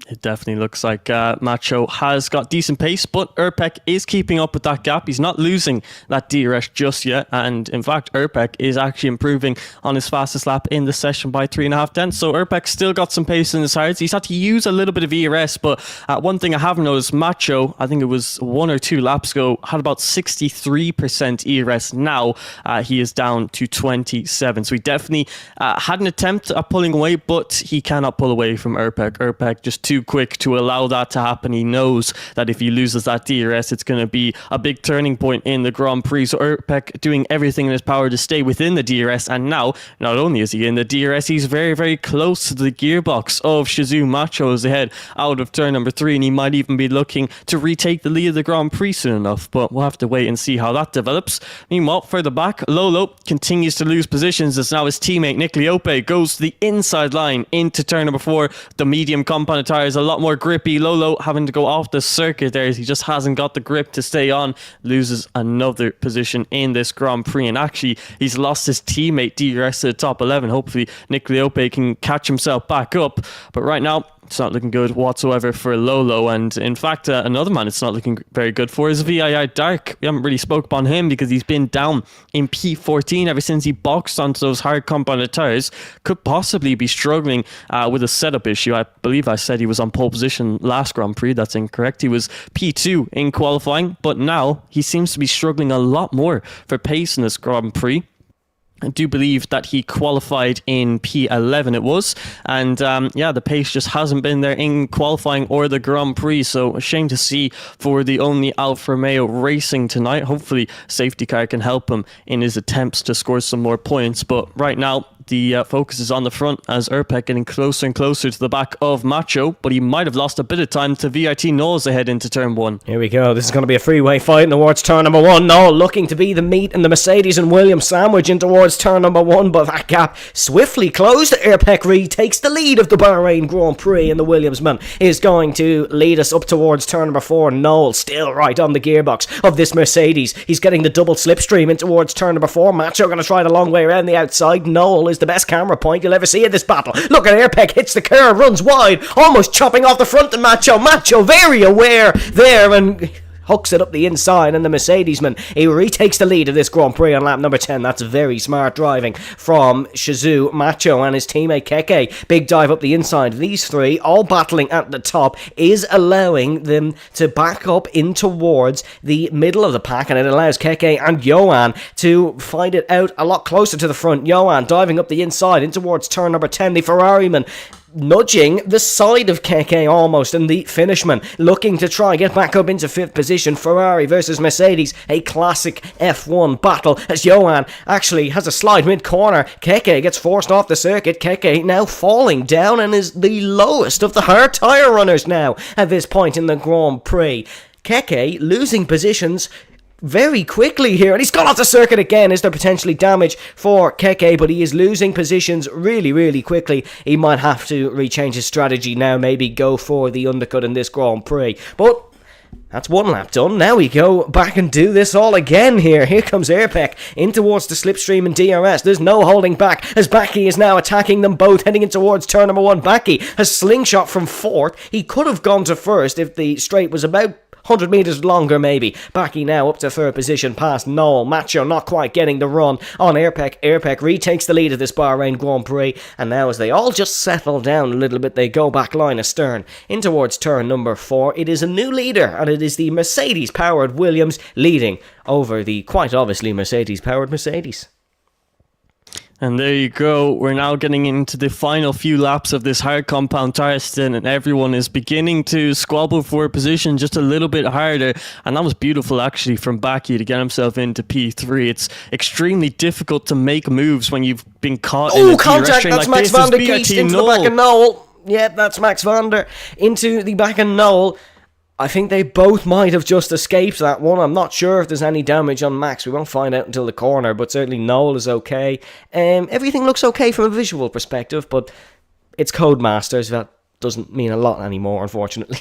It definitely looks like Macho has got decent pace, but Erpek is keeping up with that gap. He's not losing that DRS just yet, and in fact, Erpek is actually improving on his fastest lap in the session by 3.5 tenths. So Erpek still got some pace in his hards. He's had to use a little bit of ERS, but one thing I haven't noticed, Macho, I think it was 1 or 2 laps ago, had about 63% ERS. Now he is down to 27. So he definitely had an attempt at pulling away, but he cannot pull away from Erpek. Erpek just too quick to allow that to happen. He knows that if he loses that DRS, it's going to be a big turning point in the Grand Prix. So Erpek doing everything in his power to stay within the DRS, and now not only is he in the DRS, he's very, very close to the gearbox of Shizou. Macho is ahead out of turn number 3, and he might even be looking to retake the lead of the Grand Prix soon enough, but we'll have to wait and see how that develops. Meanwhile, further back, Lolo continues to lose positions as now his teammate Nick Liope goes to the inside line into turn number 4. The medium compound tires a lot more grippy. Lolo having to go off the circuit there as he just hasn't got the grip to stay on. Loses another position in this Grand Prix, and actually he's lost his teammate DRS to the top 11. Hopefully Nick Liope can catch himself back up, but right now it's not looking good whatsoever for Lolo. And in fact, another man it's not looking very good for is VII Dark. We haven't really spoke upon him because he's been down in P14 ever since he boxed onto those hard compounded tires. Could possibly be struggling with a setup issue. I believe I said he was on pole position last Grand Prix. That's incorrect. He was P2 in qualifying, but now he seems to be struggling a lot more for pace in this Grand Prix. I do believe that he qualified in P11 it was, and the pace just hasn't been there in qualifying or the Grand Prix, so a shame to see for the only Alfa Romeo racing tonight. Hopefully safety car can help him in his attempts to score some more points, but right now the focus is on the front as Erpek getting closer and closer to the back of Macho, but he might have lost a bit of time to VIT Knowles ahead into turn 1. Here we go. This is going to be a freeway fight towards turn number 1. Knoll looking to be the meat in the Mercedes and Williams sandwich in towards turn number 1, but that gap swiftly closed. Erpek retakes the lead of the Bahrain Grand Prix, and the Williamsman is going to lead us up towards turn number 4. Knoll still right on the gearbox of this Mercedes. He's getting the double slipstream in towards turn number 4. Macho going to try the long way around the outside. Knoll is the best camera point you'll ever see in this battle. Look at Erpek, hits the curve, runs wide, almost chopping off the front of Macho. Macho very aware there and hooks it up the inside, and the Mercedesman, he retakes the lead of this Grand Prix on lap number 10. That's very smart driving from Shizou. Macho and his teammate Keke, big dive up the inside. These three all battling at the top is allowing them to back up in towards the middle of the pack, and it allows Keke and Johan to find it out a lot closer to the front. Johan diving up the inside in towards turn number 10. The Ferrari-man nudging the side of Keke almost, and the finishman looking to try get back up into 5th position. Ferrari versus Mercedes, a classic F1 battle as Johan actually has a slide mid-corner. Keke gets forced off the circuit. Keke now falling down and is the lowest of the hard tyre runners now at this point in the Grand Prix. Keke losing positions very quickly here, and he's gone off the circuit again. Is there potentially damage for Keke? But he is losing positions really, really quickly. He might have to rechange his strategy now, maybe go for the undercut in this Grand Prix. But that's one lap done. Now we go back and do this all again here. Here comes Erpek in towards the slipstream and DRS. There's no holding back as Baki is now attacking them both, heading in towards turn number 1. Baki has slingshot from 4th. He could have gone to 1st if the straight was about 100 metres longer maybe. Baki now up to 3rd position past Knoll. Macho not quite getting the run on Erpek. Erpek retakes the lead of this Bahrain Grand Prix, and now as they all just settle down a little bit, they go back line astern in towards turn number 4. It is a new leader, and it is the Mercedes powered Williams leading over the quite obviously Mercedes powered Mercedes. And there you go. We're now getting into the final few laps of this hard compound tire stint, and everyone is beginning to squabble for a position just a little bit harder. And that was beautiful, actually, from Baki to get himself into P3. It's extremely difficult to make moves when you've been caught in a contact! That's like Max this. van der Geest into the back of Knoll. Yeah, that's Max van der into the back of Knoll. I think they both might have just escaped that one. I'm not sure if there's any damage on Max. We won't find out until the corner, but certainly Knoll is okay. Everything looks okay from a visual perspective, but it's Codemasters. That doesn't mean a lot anymore, unfortunately.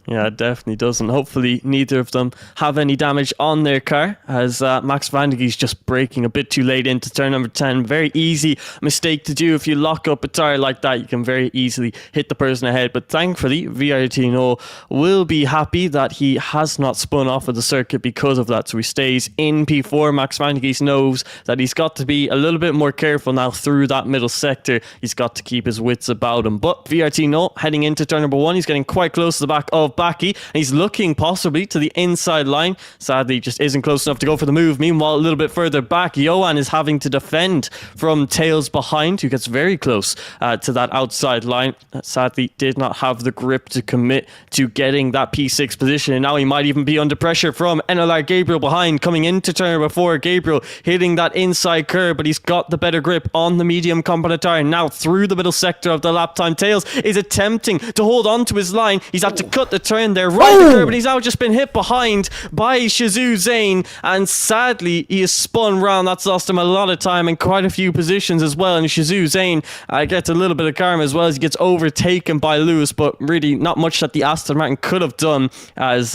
Yeah, it definitely doesn't. Hopefully, neither of them have any damage on their car, as Max van der Gee's just braking a bit too late into turn number 10. Very easy mistake to do. If you lock up a tyre like that, you can very easily hit the person ahead. But thankfully, Viartino will be happy that he has not spun off of the circuit because of that. So he stays in P4. Max van der Gees knows that he's got to be a little bit more careful now through that middle sector. He's got to keep his wits about him. But Viartino, heading into turn number 1, he's getting quite close to the back of Baki, and he's looking possibly to the inside line. Sadly, just isn't close enough to go for the move. Meanwhile, a little bit further back, Johan is having to defend from tails behind, who gets very close to that outside line. Sadly, did not have the grip to commit to getting that P6 position, and now he might even be under pressure from NLR Gabriel behind, coming into turn number 4. Gabriel hitting that inside curve, but he's got the better grip on the medium component tire. Now through the middle sector of the lap time, Tails is attempting to hold on to his line. He's had to cut the turn there right the curve, but he's now just been hit behind by Shizou Zane, and sadly he is spun round. That's lost him a lot of time and quite a few positions as well, and Shizou Zane gets a little bit of karma as well as he gets overtaken by Lewis, but really not much that the Aston Martin could have done, as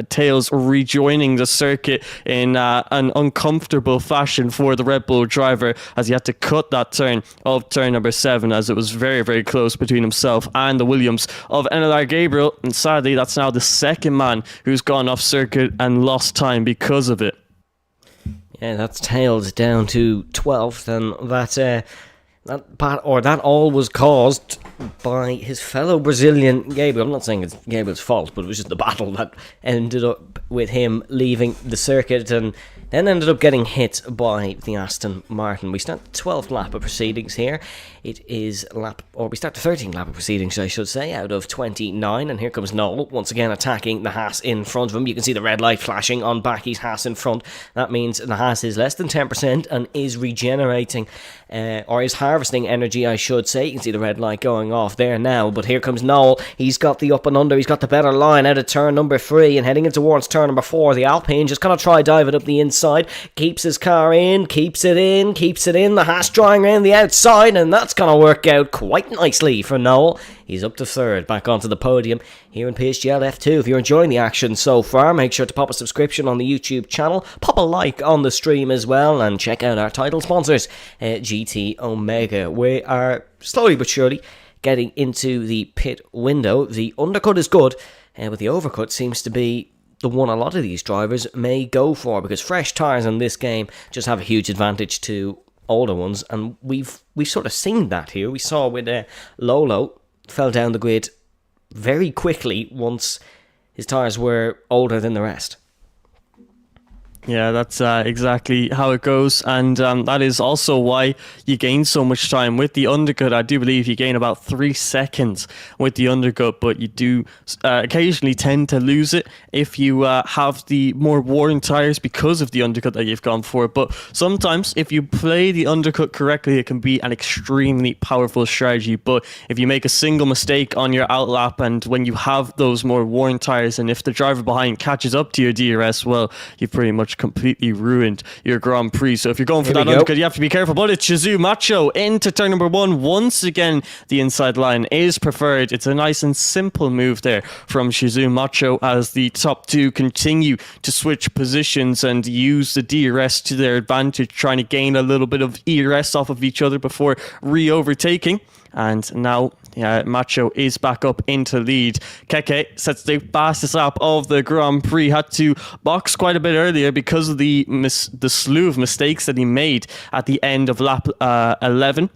Tails rejoining the circuit in an uncomfortable fashion for the Red Bull driver, as he had to cut that turn of turn number 7, as it was very, very close between himself and the Williams of NLR Gabriel. And sadly, that's now the second man who's gone off circuit and lost time because of it. Yeah, that's Tails down to 12th, and that all was caused by his fellow Brazilian Gabriel. I'm not saying it's Gabriel's fault, but it was just the battle that ended up with him leaving the circuit and then ended up getting hit by the Aston Martin. We start the 12th lap of proceedings here. It is we start the 13th lap of proceedings, I should say, out of 29. And here comes Noel, once again attacking the Haas in front of him. You can see the red light flashing on Baki's Haas in front. That means the Haas is less than 10% and is regenerating, or is harvesting energy, I should say. You can see the red light going off there now. But here comes Noel. He's got the up and under. He's got the better line out of turn number 3 and heading in towards turn number 4. The Alpine just kind of dive it up the inside. Keeps his car in, keeps it in. The Haas drawing around the outside, and that's going to work out quite nicely for Noel. He's up to 3rd, back onto the podium here in PSGL F2. If you're enjoying the action so far, make sure to pop a subscription on the YouTube channel, pop a like on the stream as well, and check out our title sponsors, GT Omega. We are slowly but surely getting into the pit window. The undercut is good, but the overcut seems to be the one a lot of these drivers may go for, because fresh tyres in this game just have a huge advantage to older ones, and we've sort of seen that here. We saw with Lolo fell down the grid very quickly once his tyres were older than the rest. Yeah, that's exactly how it goes, and that is also why you gain so much time with the undercut. I do believe you gain about 3 seconds with the undercut, but you do occasionally tend to lose it if you have the more worn tires because of the undercut that you've gone for. But sometimes, if you play the undercut correctly, it can be an extremely powerful strategy. But if you make a single mistake on your outlap, and when you have those more worn tires, and if the driver behind catches up to your DRS, well, you've pretty much completely ruined your Grand Prix. So if you're going for that undercut, you have to be careful. But it's Shizou Macho into turn number 1. Once again, the inside line is preferred. It's a nice and simple move there from Shizou Macho, as the top 2 continue to switch positions and use the DRS to their advantage, trying to gain a little bit of ERS off of each other before re-overtaking. And now Macho is back up into lead. Keke sets the fastest lap of the Grand Prix. Had to box quite a bit earlier because of the slew of mistakes that he made at the end of lap 11.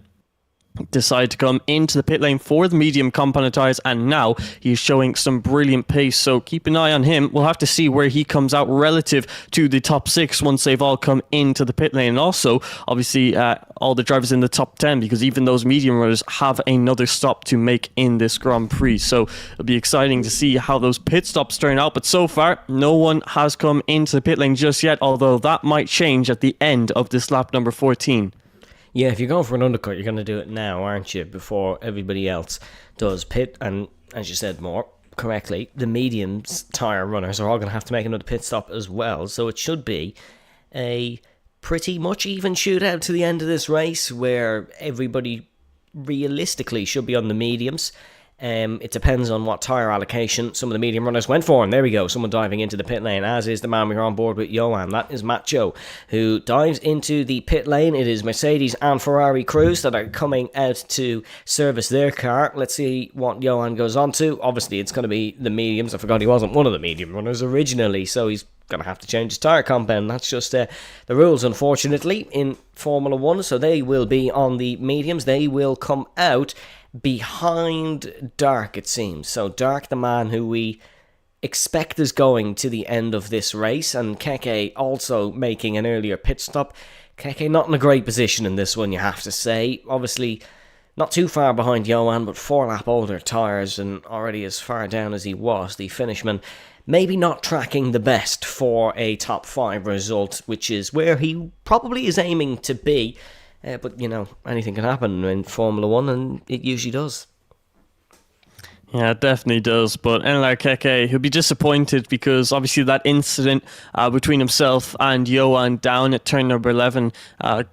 Decide to come into the pit lane for the medium component tyres, and now he's showing some brilliant pace, so keep an eye on him. We'll have to see where he comes out relative to the top 6 once they've all come into the pit lane, and also obviously all the drivers in the top 10, because even those medium runners have another stop to make in this Grand Prix. So it'll be exciting to see how those pit stops turn out, but so far no one has come into the pit lane just yet, although that might change at the end of this lap number 14. Yeah, if you're going for an undercut, you're going to do it now, aren't you, before everybody else does pit. And as you said more correctly, the mediums tyre runners are all going to have to make another pit stop as well. So it should be a pretty much even shootout to the end of this race, where everybody realistically should be on the mediums. It depends on what tyre allocation some of the medium runners went for. And there we go, someone diving into the pit lane, as is the man we're on board with, Johan. That is Macho, who dives into the pit lane. It is Mercedes and Ferrari crews that are coming out to service their car. Let's see what Johan goes on to. Obviously, it's going to be the mediums. I forgot he wasn't one of the medium runners originally, so he's going to have to change his tyre compound. That's just the rules, unfortunately, in Formula 1. So they will be on the mediums. They will come out behind Dark, it seems. So Dark, the man who we expect is going to the end of this race, and Keke also making an earlier pit stop. Keke not in a great position in this one, you have to say. Obviously, not too far behind Johan, but 4 lap older tyres and already as far down as he was. The Finishman maybe not tracking the best for a top 5 result, which is where he probably is aiming to be. But, you know, anything can happen in Formula 1, and it usually does. Yeah, it definitely does. But Enlar Keke, he'll be disappointed because obviously that incident between himself and Johan down at turn number 11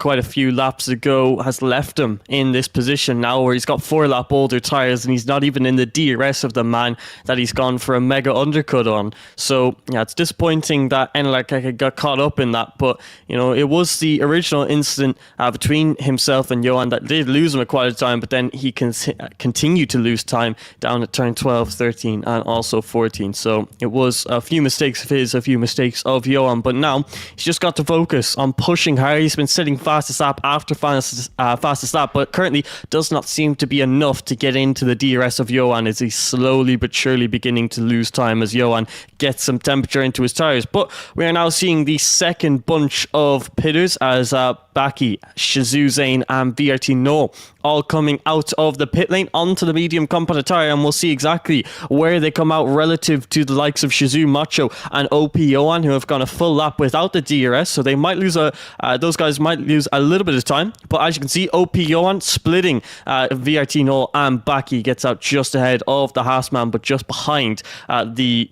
quite a few laps ago has left him in this position now where he's got 4 lap older tyres and he's not even in the DRS of the man that he's gone for a mega undercut on. So, yeah, it's disappointing that Enlar Keke got caught up in that. But, you know, it was the original incident between himself and Johan that did lose him at quite a time, but then he continued to lose time down at turn 12, 13 and also 14. So it was a few mistakes of his, a few mistakes of Johan, but now he's just got to focus on pushing hard. He's been sitting fastest lap after fastest lap, but currently does not seem to be enough to get into the DRS of Johan as he's slowly but surely beginning to lose time as Johan gets some temperature into his tyres. But we are now seeing the second bunch of pitters as Baki, Shazoo Zane and VRT Noel all coming out of the pit lane onto the medium composite tyre, and we'll see exactly where they come out relative to the likes of Shazoo Macho and OP Johan, who have gone a full lap without the DRS, so they might lose those guys might lose a little bit of time. But as you can see, OP Johan splitting VRT Noel, and Baki gets out just ahead of the Haasman, but just behind the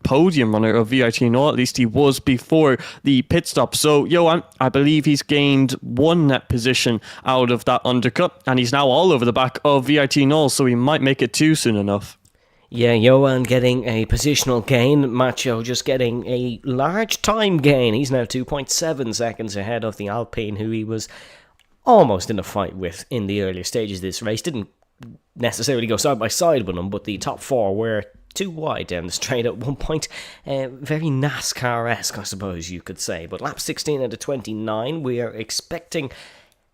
podium runner of VRT Noel. At least he was before the pit stop. So Johan, I believe he's gained 1 net position out of that undercut, and he's now all over the back of VRT Noel, so he might make it 2 soon enough. Yeah, Johan getting a positional gain, Macho just getting a large time gain. He's now 2.7 seconds ahead of the Alpine, who he was almost in a fight with in the earlier stages of this race. Didn't necessarily go side by side with him, but the top 4 were too wide down the straight at one point. Very NASCAR-esque, I suppose you could say. But lap 16 out of 29, we are expecting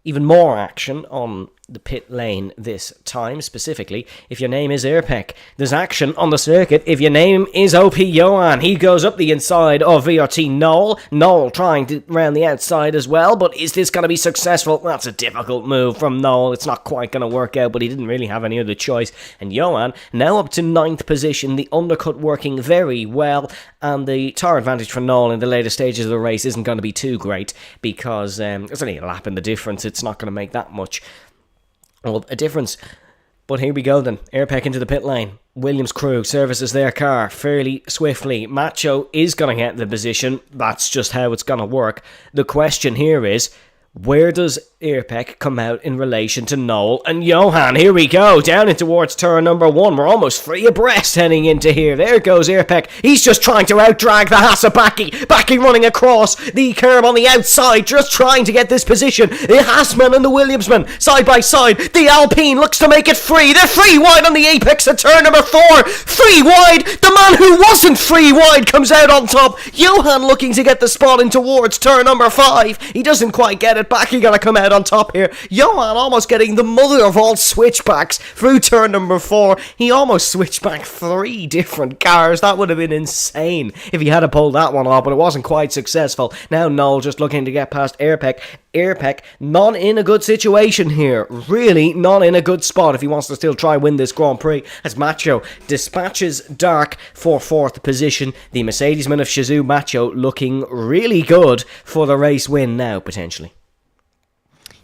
even more action on the pit lane this time. Specifically, if your name is Airpec, there's action on the circuit. If your name is OP Johan, he goes up the inside of VRT Noel. Noel trying to round the outside as well, but is this going to be successful? That's a difficult move from Noel. It's not quite going to work out, but he didn't really have any other choice. And Johan now up to 9th position, the undercut working very well, and the tyre advantage for Noel in the later stages of the race isn't going to be too great because there's only a lap in the difference. It's not going to make that much of a difference. But here we go then. Airpec into the pit lane. Williams crew services their car fairly swiftly. Macho is going to get the position. That's just how it's going to work. The question here is, where does Airpec come out in relation to Noel and Johan? Here we go, down in towards turn number 1. We're almost free abreast heading into here. There goes Airpec. He's just trying to outdrag the Haas of Baki. Baki running across the curb on the outside, just trying to get this position. The Haasman and the Williamsman, side by side. The Alpine looks to make it free. They're free wide on the apex at turn number 4. Free wide. The man who wasn't free wide comes out on top. Johan looking to get the spot in towards turn number 5. He doesn't quite get it. Baki gonna come out on top here. Johan almost getting the mother of all switchbacks through turn number 4. He almost switched back 3 different cars. That would have been insane if he had pulled that one off, but it wasn't quite successful. Now Noel just looking to get past Airpec. Airpec not in a good situation here. Really not in a good spot if he wants to still try win this Grand Prix, as Macho dispatches Dark for 4th position. The Mercedes-man of Shazoo Macho looking really good for the race win now, potentially.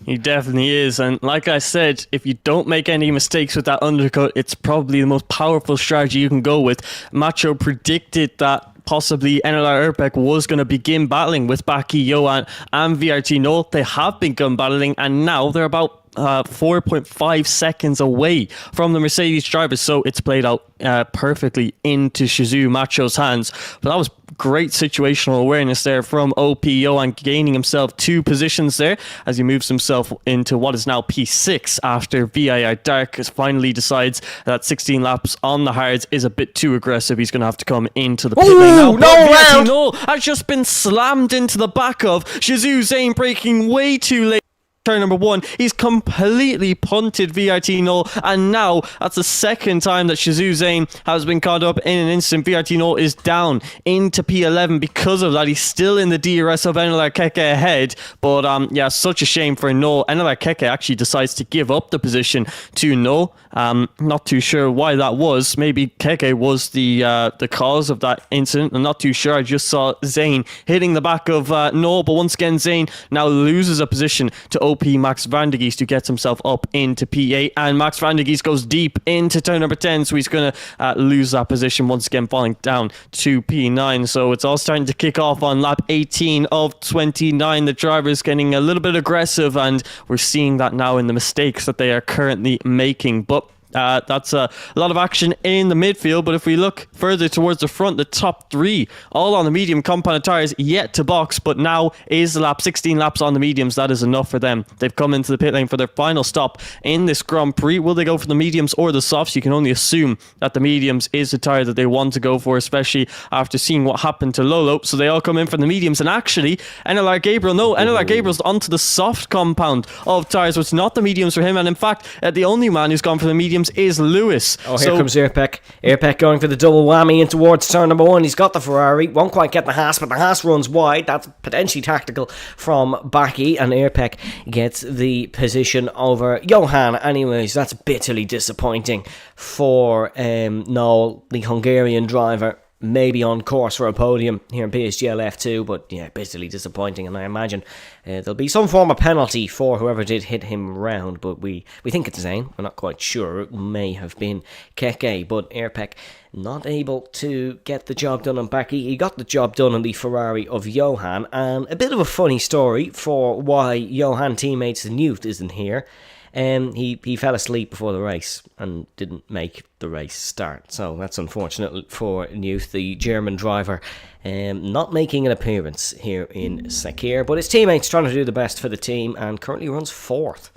He definitely is, and like I said, if you don't make any mistakes with that undercut, it's probably the most powerful strategy you can go with. Macho predicted that possibly NLR Airpec was going to begin battling with Baki, Johan and VRT Noel. They have begun battling, and now they're about 4.5 seconds away from the Mercedes drivers, so it's played out perfectly into Shizu Macho's hands. But that was great situational awareness there from OPO and gaining himself 2 positions there as he moves himself into what is now P6 after VIR Dark finally decides that 16 laps on the hards is a bit too aggressive. He's going to have to come into the pit lane now. No round! Has just been slammed into the back of Shizu Zane, braking way too late. Turn number 1, he's completely punted VRT Null, and now that's the second time that Shizu Zane has been caught up in an instant. VRT Null is down into P11 because of that. He's still in the DRS of NLR Keke ahead, but yeah, such a shame for Null. NLR Keke actually decides to give up the position to Null. Not too sure why that was. Maybe Keke was the cause of that incident. I'm not too sure. I just saw Zane hitting the back of Null, but once again Zane now loses a position to OP Max van der Geest, who gets himself up into P8, and Max van der Geest goes deep into turn number 10, so he's going to lose that position once again, falling down to P9. So it's all starting to kick off on lap 18 of 29. The drivers getting a little bit aggressive, and we're seeing that now in the mistakes that they are currently making. But that's a lot of action in the midfield, but if we look further towards the front, the top 3 all on the medium compound tires, yet to box, but now is the lap 16 laps on the mediums. That is enough for them. They've come into the pit lane for their final stop in this Grand Prix. Will they go for the mediums or the softs? You can only assume that the mediums is the tire that they want to go for, especially after seeing what happened to Lolo. So they all come in for the mediums, and actually NLR Gabriel's onto the soft compound of tires, so it's not the mediums for him. And in fact, the only man who's gone for the mediums is Lewis. Oh, here comes Airpec. Airpec going for the double whammy in towards turn number 1. He's got the Ferrari. Won't quite get the Haas, but the Haas runs wide. That's potentially tactical from Baki, and Airpec gets the position over Johan. Anyways, that's bitterly disappointing for Noel, the Hungarian driver. Maybe on course for a podium here in PSGL F2, but yeah, bitterly disappointing, and I imagine there'll be some form of penalty for whoever did hit him round, but we think it's Zane. We're not quite sure. It may have been Keke, but Airpec not able to get the job done on Baki. He got the job done on the Ferrari of Johan, and a bit of a funny story for why Johan teammates Newt isn't here. He fell asleep before the race and didn't make the race start. So that's unfortunate for Newt, the German driver, not making an appearance here in Sakir. But his teammates trying to do the best for the team and currently runs 4th.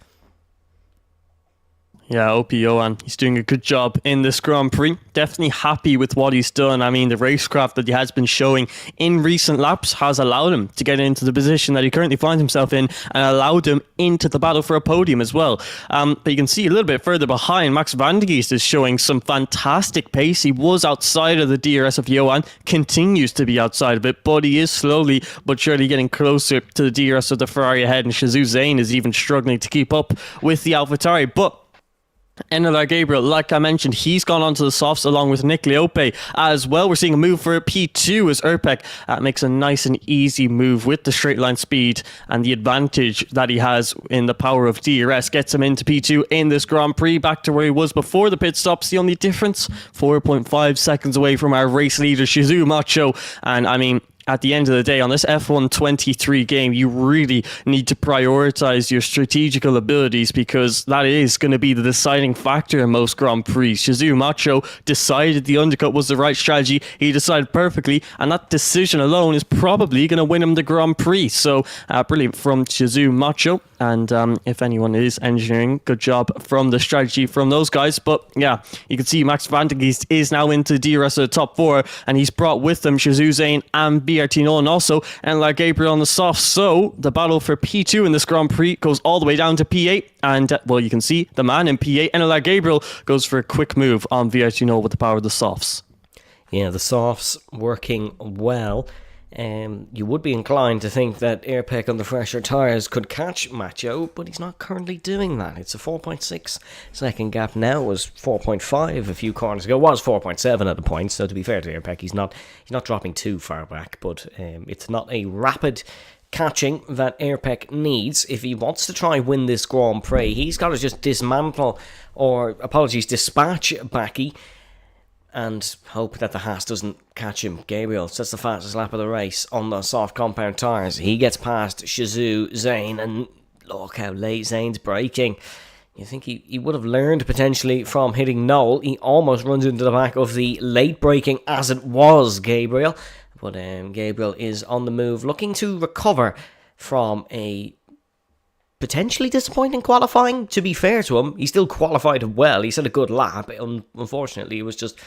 Yeah, OPO, and he's doing a good job in this Grand Prix. Definitely happy with what he's done. I mean, the racecraft that he has been showing in recent laps has allowed him to get into the position that he currently finds himself in, and allowed him into the battle for a podium as well. But you can see a little bit further behind, Max van der Geest is showing some fantastic pace. He was outside of the DRS of Johan, continues to be outside of it, but he is slowly but surely getting closer to the DRS of the Ferrari ahead, and Shizu Zane is even struggling to keep up with the AlphaTauri. But NLR Gabriel, like I mentioned, he's gone onto the softs along with Nick Leope as well. We're seeing a move for P2 as Erpek makes a nice and easy move with the straight line speed and the advantage that he has in the power of DRS. Gets him into P2 in this Grand Prix, back to where he was before the pit stops. The only difference, 4.5 seconds away from our race leader Shizu Macho. And I mean, at the end of the day, on this F1 23 game, you really need to prioritize your strategical abilities, because that is going to be the deciding factor in most Grand Prix. Shizu Macho decided the undercut was the right strategy. He decided perfectly, and that decision alone is probably going to win him the Grand Prix. So, brilliant from Shizu Macho. And if anyone is engineering, good job from the strategy from those guys. But yeah, you can see Max van der Geest is now into DRS of the top 4, and he's brought with them Shizu Zane and BRT Nolan also, and like Gabriel on the soft. So the battle for P2 in this Grand Prix goes all the way down to P8, and well, you can see the man in P8, and like Gabriel goes for a quick move on VRT Nolan with the power of the softs. Yeah, the softs working well. You would be inclined to think that Airpec on the fresher tyres could catch Macho, but he's not currently doing that. It's a 4.6 second gap now. It was 4.5 a few corners ago. It was 4.7 at the point, so to be fair to Airpec, he's not dropping too far back, but it's not a rapid catching that Airpec needs if he wants to try win this Grand Prix. He's got to just dispatch Baki and hope that the Haas doesn't catch him. Gabriel sets the fastest lap of the race on the soft compound tyres. He gets past Shizu Zane, and look how late Zane's braking. You think he would have learned potentially from hitting Noel. He almost runs into the back of the late braking as it was Gabriel. But Gabriel is on the move, looking to recover from a potentially disappointing qualifying. To be fair to him, he still qualified well. He had a good lap. Unfortunately, it was just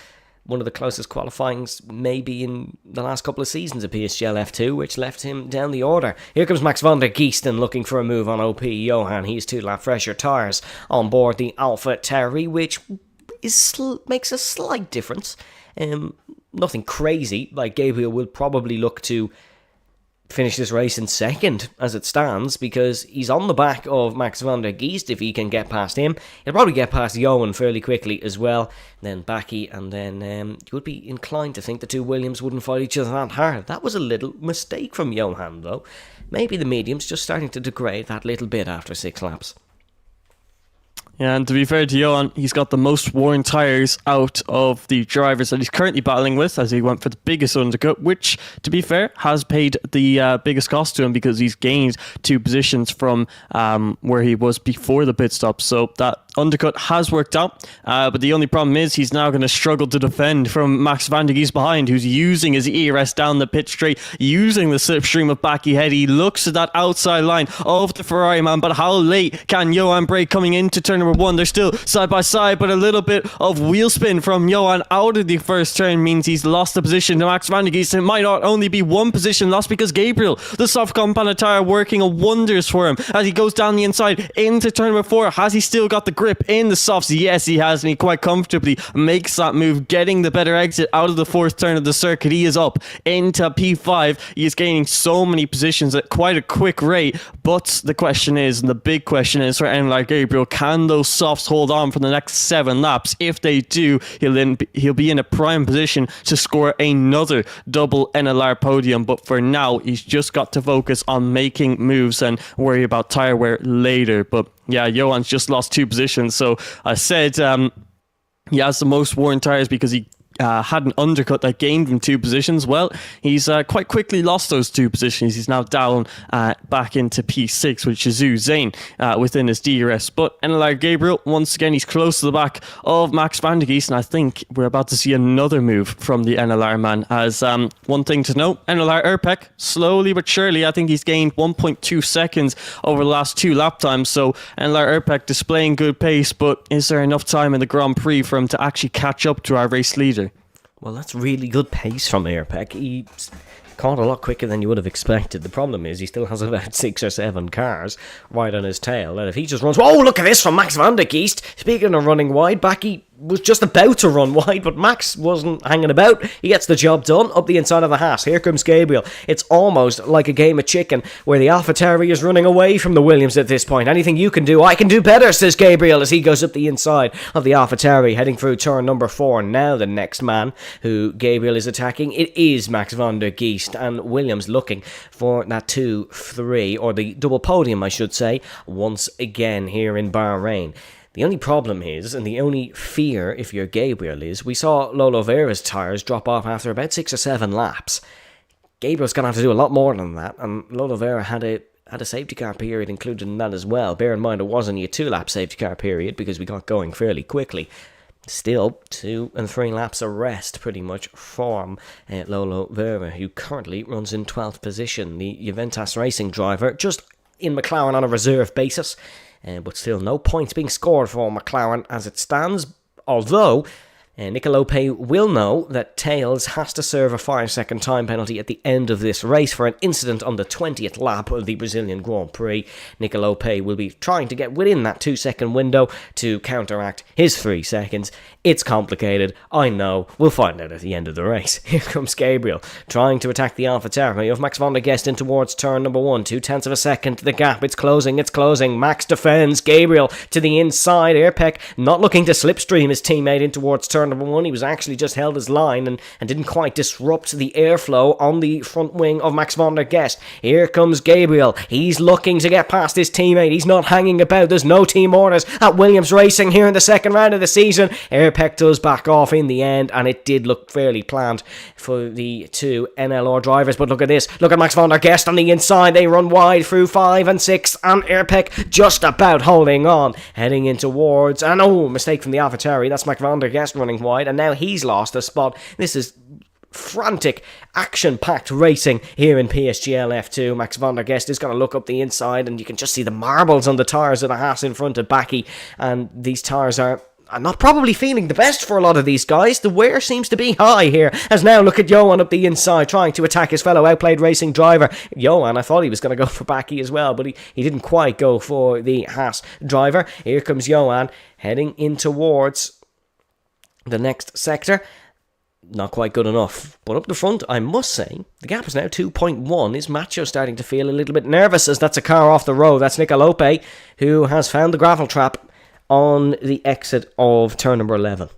one of the closest qualifyings maybe in the last couple of seasons of PSGL F2, which left him down the order. Here comes Max van der Geesten looking for a move on OP Johan. He's 2 lap fresher tyres on board the Alpha Tauri, which makes a slight difference. Nothing crazy. Like, Gabriel will probably look to finish this race in second as it stands, because he's on the back of Max van der Geest. If he can get past him, he'll probably get past Johan fairly quickly as well, then Backy, and then you would be inclined to think the two Williams wouldn't fight each other that hard. That was a little mistake from Johan though. Maybe the medium's just starting to degrade that little bit after 6 laps. Yeah, and to be fair to Johan, he's got the most worn tyres out of the drivers that he's currently battling with, as he went for the biggest undercut, which, to be fair, has paid the biggest cost to him, because he's gained 2 positions from where he was before the pit stop. So that undercut has worked out, but the only problem is he's now going to struggle to defend from Max van der Geest behind, who's using his ERS down the pit straight, using the slipstream of Backy head. He looks at that outside line of the Ferrari man, but how late can Johan brake coming into turn number 1? They're still side by side, but a little bit of wheel spin from Johan out of the first turn means he's lost the position to Max van der Geest. It might not only be 1 position lost, because Gabriel, the soft compound tyre, working wonders for him as he goes down the inside into turn number 4. Has he still got the grip in the softs? Yes, he has, and he quite comfortably makes that move, getting the better exit out of the 4th turn of the circuit. He is up into P5. He is gaining so many positions at quite a quick rate, but the question is, and the big question is for NLR Gabriel, can those softs hold on for the next 7 laps? If they do, he'll be in a prime position to score another double NLR podium, but for now he's just got to focus on making moves and worry about tyre wear later. But yeah, Johan's just lost 2 positions. So I said he has the most worn tyres because he had an undercut that gained him 2 positions. Well, he's quite quickly lost those 2 positions. He's now down back into P6 with Shizou Zane within his DRS. But NLR Gabriel, once again, he's close to the back of Max van der Geest, and I think we're about to see another move from the NLR man. As one thing to note, NLR Erpek, slowly but surely, I think he's gained 1.2 seconds over the last 2 lap times. So NLR Erpek displaying good pace, but is there enough time in the Grand Prix for him to actually catch up to our race leader? Well, that's really good pace from Airpack. He's caught a lot quicker than you would have expected. The problem is he still has about 6 or 7 cars right on his tail. And if he just runs... Oh, look at this from Max van der Geest. Speaking of running wide, Backy was just about to run wide, but Max wasn't hanging about. He gets the job done up the inside of the Haas. Here comes Gabriel. It's almost like a game of chicken where the AlphaTauri is running away from the Williams at this point. Anything you can do, I can do better, says Gabriel as he goes up the inside of the AlphaTauri, heading through turn number 4. Now the next man who Gabriel is attacking, it is Max van der Geest, and Williams looking for that 2-3, or the double podium, I should say, once again here in Bahrain. The only problem is, and the only fear if you're Gabriel is, we saw Lolo Vera's tyres drop off after about 6 or 7 laps. Gabriel's going to have to do a lot more than that, and Lolo Vera had a safety car period included in that as well. Bear in mind it was only a 2-lap safety car period because we got going fairly quickly. Still, 2 and 3 laps of rest pretty much from Lolo Vera, who currently runs in 12th position. The Juventus Racing driver, just in McLaren on a reserve basis. But still no points being scored for McLaren as it stands, although Nicolope will know that Tails has to serve a 5-second time penalty at the end of this race for an incident on the 20th lap of the Brazilian Grand Prix. Nicolope will be trying to get within that 2-second window to counteract his 3 seconds. It's complicated, I know. We'll find out at the end of the race. Here comes Gabriel, trying to attack the AlphaTauri of Max van der Geest in towards turn number 1. 0.2 of a second to the gap. It's closing. Max defends. Gabriel to the inside. Airpeck not looking to slipstream his teammate in towards turn turn number 1. He was actually just held his line and didn't quite disrupt the airflow on the front wing of Max van der Gest. Here comes Gabriel. He's looking to get past his teammate. He's not hanging about. There's no team orders at Williams Racing here in the second round of the season. Airpeck does back off in the end, and it did look fairly planned for the two NLR drivers. But look at this. Look at Max van der Gest on the inside. They run wide through 5 and 6, and Airpeck just about holding on, heading in towards, and mistake from the AlphaTauri. That's Max van der Gest running wide, and now he's lost a spot. This is frantic, action-packed racing here in PSGL F2. Max van der Gest is going to look up the inside, and you can just see the marbles on the tyres of the Haas in front of Baki, and these tyres are not probably feeling the best for a lot of these guys. The wear seems to be high here, as now look at Johan up the inside trying to attack his fellow outplayed racing driver. Johan, I thought he was going to go for Baki as well, but he didn't quite go for the Haas driver. Here comes Johan heading in towards the next sector. Not quite good enough. But up the front, I must say, the gap is now 2.1. Is Macho starting to feel a little bit nervous as that's a car off the road? That's Nicolope, who has found the gravel trap on the exit of turn number 11.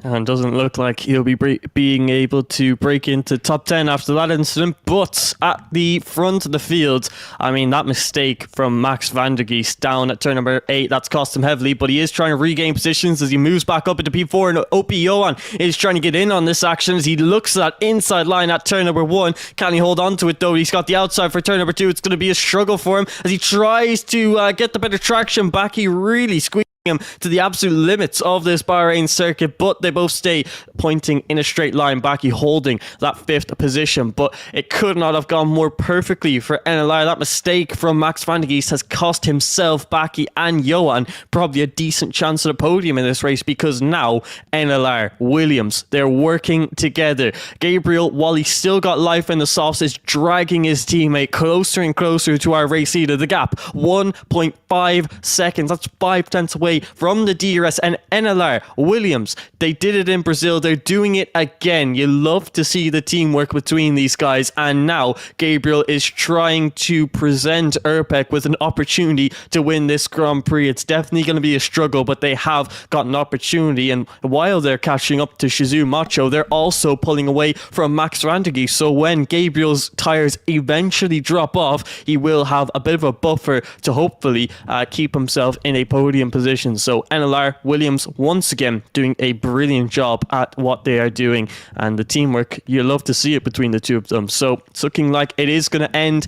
And doesn't look like he'll be being able to break into top 10 after that incident. But at the front of the field, I mean, that mistake from Max van der Gest down at turn number 8, that's cost him heavily. But he is trying to regain positions as he moves back up into P4. And Opie Johan is trying to get in on this action as he looks at that inside line at turn number 1. Can he hold on to it, though? He's got the outside for turn number 2. It's going to be a struggle for him as he tries to get the better traction back. He really squeezed him to the absolute limits of this Bahrain circuit, but they both stay pointing in a straight line. Baki holding that 5th position, but it could not have gone more perfectly for NLR. That mistake from Max van der Gest has cost himself, Baki and Johan probably a decent chance at a podium in this race, because now NLR, Williams, they're working together. Gabriel, while he's still got life in the softs, is dragging his teammate closer and closer to our race leader. The gap, 1.5 seconds. That's 5 tenths away from the DRS, and NLR, Williams, they did it in Brazil. They're doing it again. You love to see the teamwork between these guys, and now Gabriel is trying to present Airpeck with an opportunity to win this Grand Prix. It's definitely going to be a struggle, but they have got an opportunity, and while they're catching up to Shizu Macho, they're also pulling away from Max van der Gest. So when Gabriel's tyres eventually drop off, he will have a bit of a buffer to hopefully keep himself in a podium position. So NLR, Williams, once again doing a brilliant job at what they are doing, and the teamwork, you love to see it between the two of them. So it's looking like it is going to end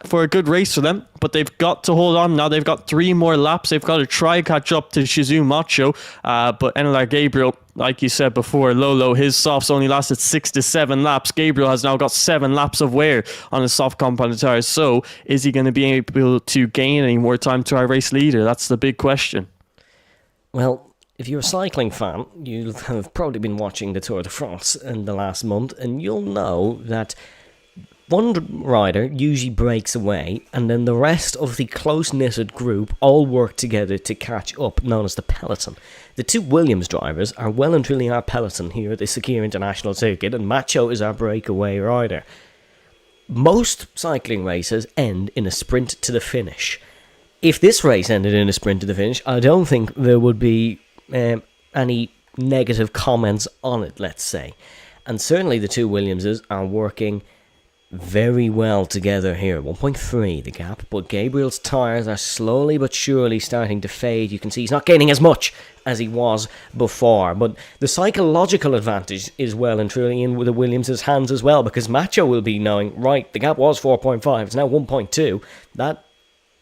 for a good race for them, but they've got to hold on now. They've got 3 more laps. They've got to try catch up to Shizu Macho, but NLR Gabriel, like you said before, Lolo, his softs only lasted 6 to 7 laps. Gabriel has now got 7 laps of wear on his soft compound tires. So is he going to be able to gain any more time to our race leader? That's the big question. Well, if you're a cycling fan, you have probably been watching the Tour de France in the last month, and you'll know that one rider usually breaks away, and then the rest of the close-knitted group all work together to catch up, known as the peloton. The 2 Williams drivers are well and truly our peloton here at the Sakir International Circuit, and Macho is our breakaway rider. Most cycling races end in a sprint to the finish. If this race ended in a sprint to the finish, I don't think there would be any negative comments on it, let's say. And certainly the 2 Williamses are working very well together here. 1.3 the gap, but Gabriel's tyres are slowly but surely starting to fade. You can see he's not gaining as much as he was before, but the psychological advantage is well and truly in the Williams' hands as well, because Macho will be knowing, right, the gap was 4.5, it's now 1.2. That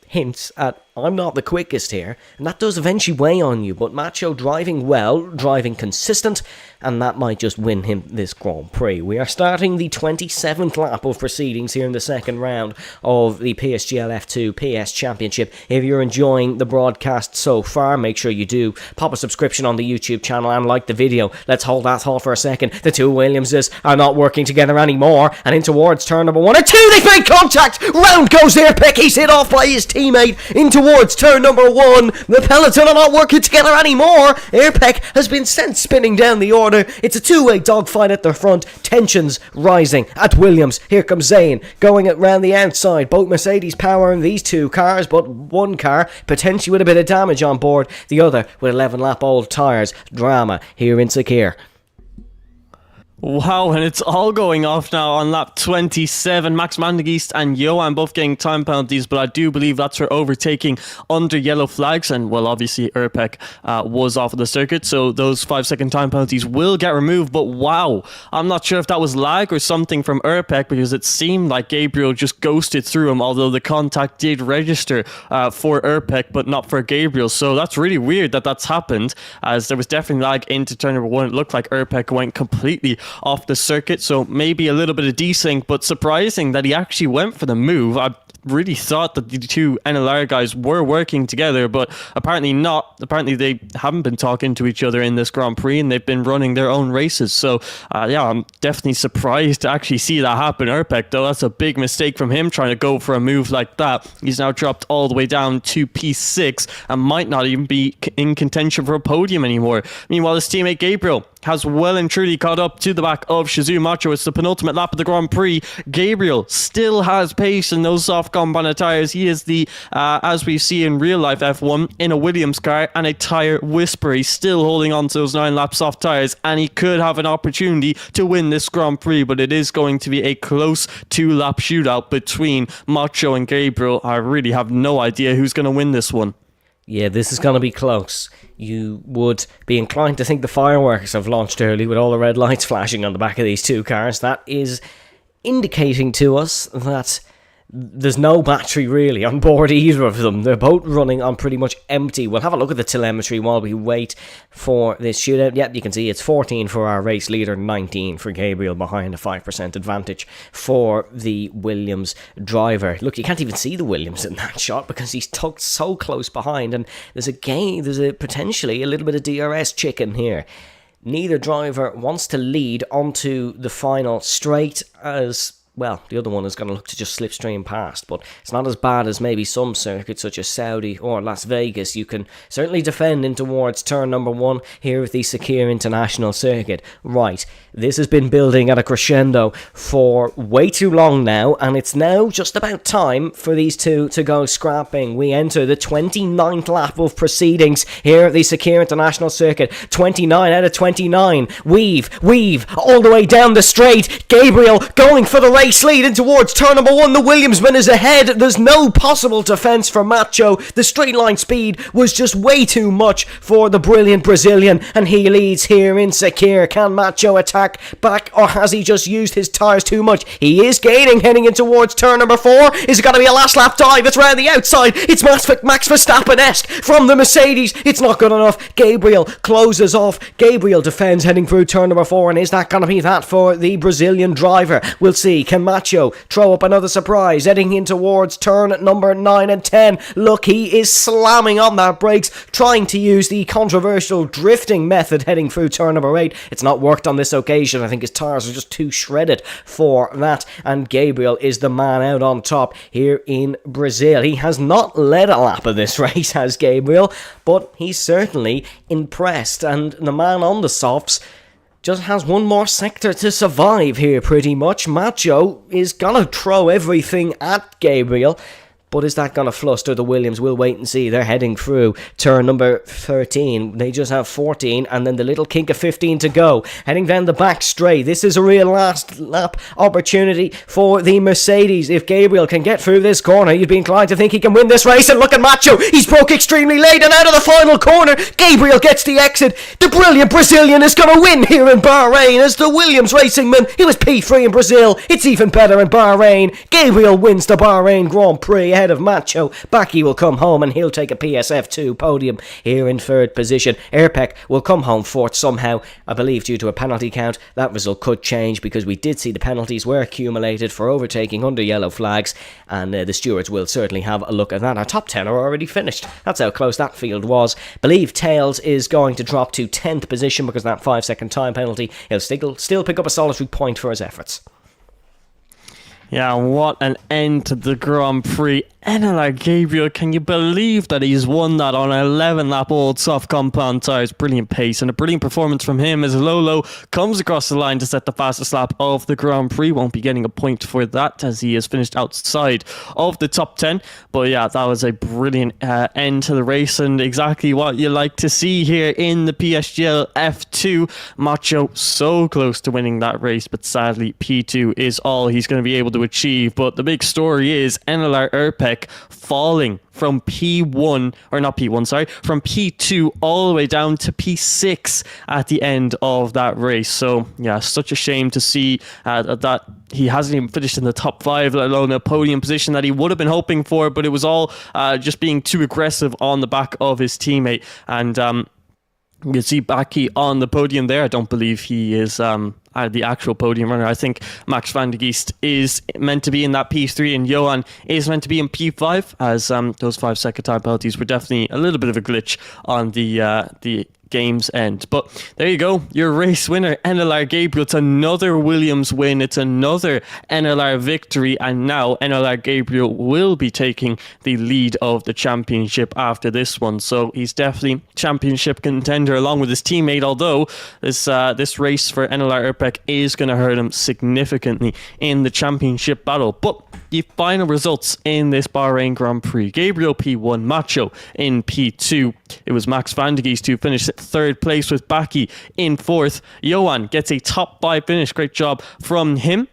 hints at I'm not the quickest here, and that does eventually weigh on you, but Macho driving well, driving consistent, and that might just win him this Grand Prix. We are starting the 27th lap of proceedings here in the second round of the PSGL F2 PS Championship. If you're enjoying the broadcast so far, make sure you do pop a subscription on the YouTube channel and like the video. Let's hold that thought for a second. The 2 Williamses are not working together anymore, and in towards turn number 1 and 2, they make contact! Round goes Airpeck, he's hit off by his teammate into towards turn number 1. The peloton are not working together anymore. Airpeck has been sent spinning down the order. It's a two-way dogfight at the front. Tensions rising at Williams. Here comes Zayn going around the outside. Both Mercedes powering these two cars, but one car potentially with a bit of damage on board. The other with 11-lap-old tyres. Drama here in Sakir. Wow, and it's all going off now on lap 27. Max Mandegeest and Johan both getting time penalties, but I do believe that's for overtaking under yellow flags. And, well, obviously, Airpeck was off of the circuit, so those 5-second time penalties will get removed. But, wow, I'm not sure if that was lag or something from Airpeck, because it seemed like Gabriel just ghosted through him, although the contact did register for Airpeck, but not for Gabriel. So that's really weird that that's happened, as there was definitely lag into turn number 1. It looked like Airpeck went completely off the circuit, so maybe a little bit of desync, but surprising that he actually went for the move. I really thought that the two NLR guys were working together, but apparently not. Apparently they haven't been talking to each other in this Grand Prix, and they've been running their own races. So yeah, I'm definitely surprised to actually see that happen. Airpeck, though, that's a big mistake from him trying to go for a move like that. He's now dropped all the way down to P6 and might not even be in contention for a podium anymore. Meanwhile, his teammate Gabriel has well and truly caught up to the back of Shizou Macho. It's the penultimate lap of the Grand Prix. Gabriel still has pace in those soft compound tires. He is the, as we see in real life F1, in a Williams car and a tire whisperer. He's still holding on to those 9-lap soft tires, and he could have an opportunity to win this Grand Prix, but it is going to be a close 2-lap shootout between Macho and Gabriel. I really have no idea who's going to win this one. Yeah, this is going to be close. You would be inclined to think the fireworks have launched early with all the red lights flashing on the back of these two cars. That is indicating to us that there's no battery really on board either of them. They're both running on pretty much empty. We'll have a look at the telemetry while we wait for this shootout. Yep, you can see it's 14 for our race leader, 19 for Gabriel, behind a 5% advantage for the Williams driver. Look, you can't even see the Williams in that shot because he's tucked so close behind, and there's a potentially a little bit of DRS chicken here. Neither driver wants to lead onto the final straight, as well, the other one is going to look to just slipstream past, but it's not as bad as maybe some circuits such as Saudi or Las Vegas. You can certainly defend in towards turn number 1 here with the Sakir International Circuit. Right, this has been building at a crescendo for way too long now, and it's now just about time for these two to go scrapping. We enter the 29th lap of proceedings here at the Sakir International Circuit. 29 out of 29. Weave, all the way down the straight. Gabriel going for the race lead in towards turn number 1. The Williamsman is ahead. There's no possible defence for Macho. The straight line speed was just way too much for the brilliant Brazilian, and he leads here in Sakir. Can Macho attack back, or has he just used his tyres too much? He is gaining, heading in towards turn number 4. Is it going to be a last lap dive? It's round the outside. It's Max Verstappen-esque from the Mercedes. It's not good enough. Gabriel closes off. Gabriel defends heading through turn number 4, and is that going to be that for the Brazilian driver? We'll see. Can Macho throw up another surprise heading in towards turn number 9 and 10? Look, he is slamming on that brakes, trying to use the controversial drifting method heading through turn number 8. It's not worked on this occasion. I think his tyres are just too shredded for that, and Gabriel is the man out on top here in Brazil. He has not led a lap of this race, has Gabriel, but he's certainly impressed, and the man on the softs just has one more sector to survive here pretty much. Macho is gonna throw everything at Gabriel, but is that going to fluster the Williams? We'll wait and see. They're heading through turn number 13. They just have 14, and then the little kink of 15 to go. Heading down the back straight. This is a real last lap opportunity for the Mercedes. If Gabriel can get through this corner, you'd be inclined to think he can win this race. And look at Macho. He's broke extremely late and out of the final corner. Gabriel gets the exit. The brilliant Brazilian is going to win here in Bahrain as the Williams racingman. He was P3 in Brazil. It's even better in Bahrain. Gabriel wins the Bahrain Grand Prix ahead of Macho. Baki will come home and he'll take a PSF2 podium here in 3rd position. Airpeck will come home 4th somehow, I believe due to a penalty count. That result could change because we did see the penalties were accumulated for overtaking under yellow flags, and the stewards will certainly have a look at that. Our top 10 are already finished. That's how close that field was. Believe Tails is going to drop to 10th position because of that 5-second time penalty. He'll still pick up a solitary point for his efforts. Yeah, what an end to the Grand Prix. Ennelar Gabriel, can you believe that he's won that on an 11-lap old soft compound tyres? Brilliant pace and a brilliant performance from him as Lolo comes across the line to set the fastest lap of the Grand Prix. Won't be getting a point for that as he has finished outside of the top 10. But yeah, that was a brilliant end to the race and exactly what you like to see here in the PSGL F2. Macho so close to winning that race, but sadly P2 is all he's going to be able to achieve. But the big story is Ennelar Erpek falling from P1, or not P1, sorry, from P2 all the way down to P6 at the end of that race. So yeah, such a shame to see that he hasn't even finished in the top 5, let alone a podium position that he would have been hoping for, but it was all just being too aggressive on the back of his teammate. And you can see Baki on the podium there. I don't believe he is the actual podium runner. I think Max van der Geest is meant to be in that P3 and Johan is meant to be in P5, as those 5-second time penalties were definitely a little bit of a glitch on the game's end. But there you go, your race winner, Ennelar Gabriel. It's another Williams win, it's another Ennelar victory, and now Ennelar Gabriel will be taking the lead of the championship after this one. So he's definitely championship contender along with his teammate, although this race for Ennelar Erpek is going to hurt him significantly in the championship battle. But the final results in this Bahrain Grand Prix: Gabriel P1, Macho in P2. It was Max van der Geest who finished third place with Baki in fourth. Johan gets a top 5 finish. Great job from him,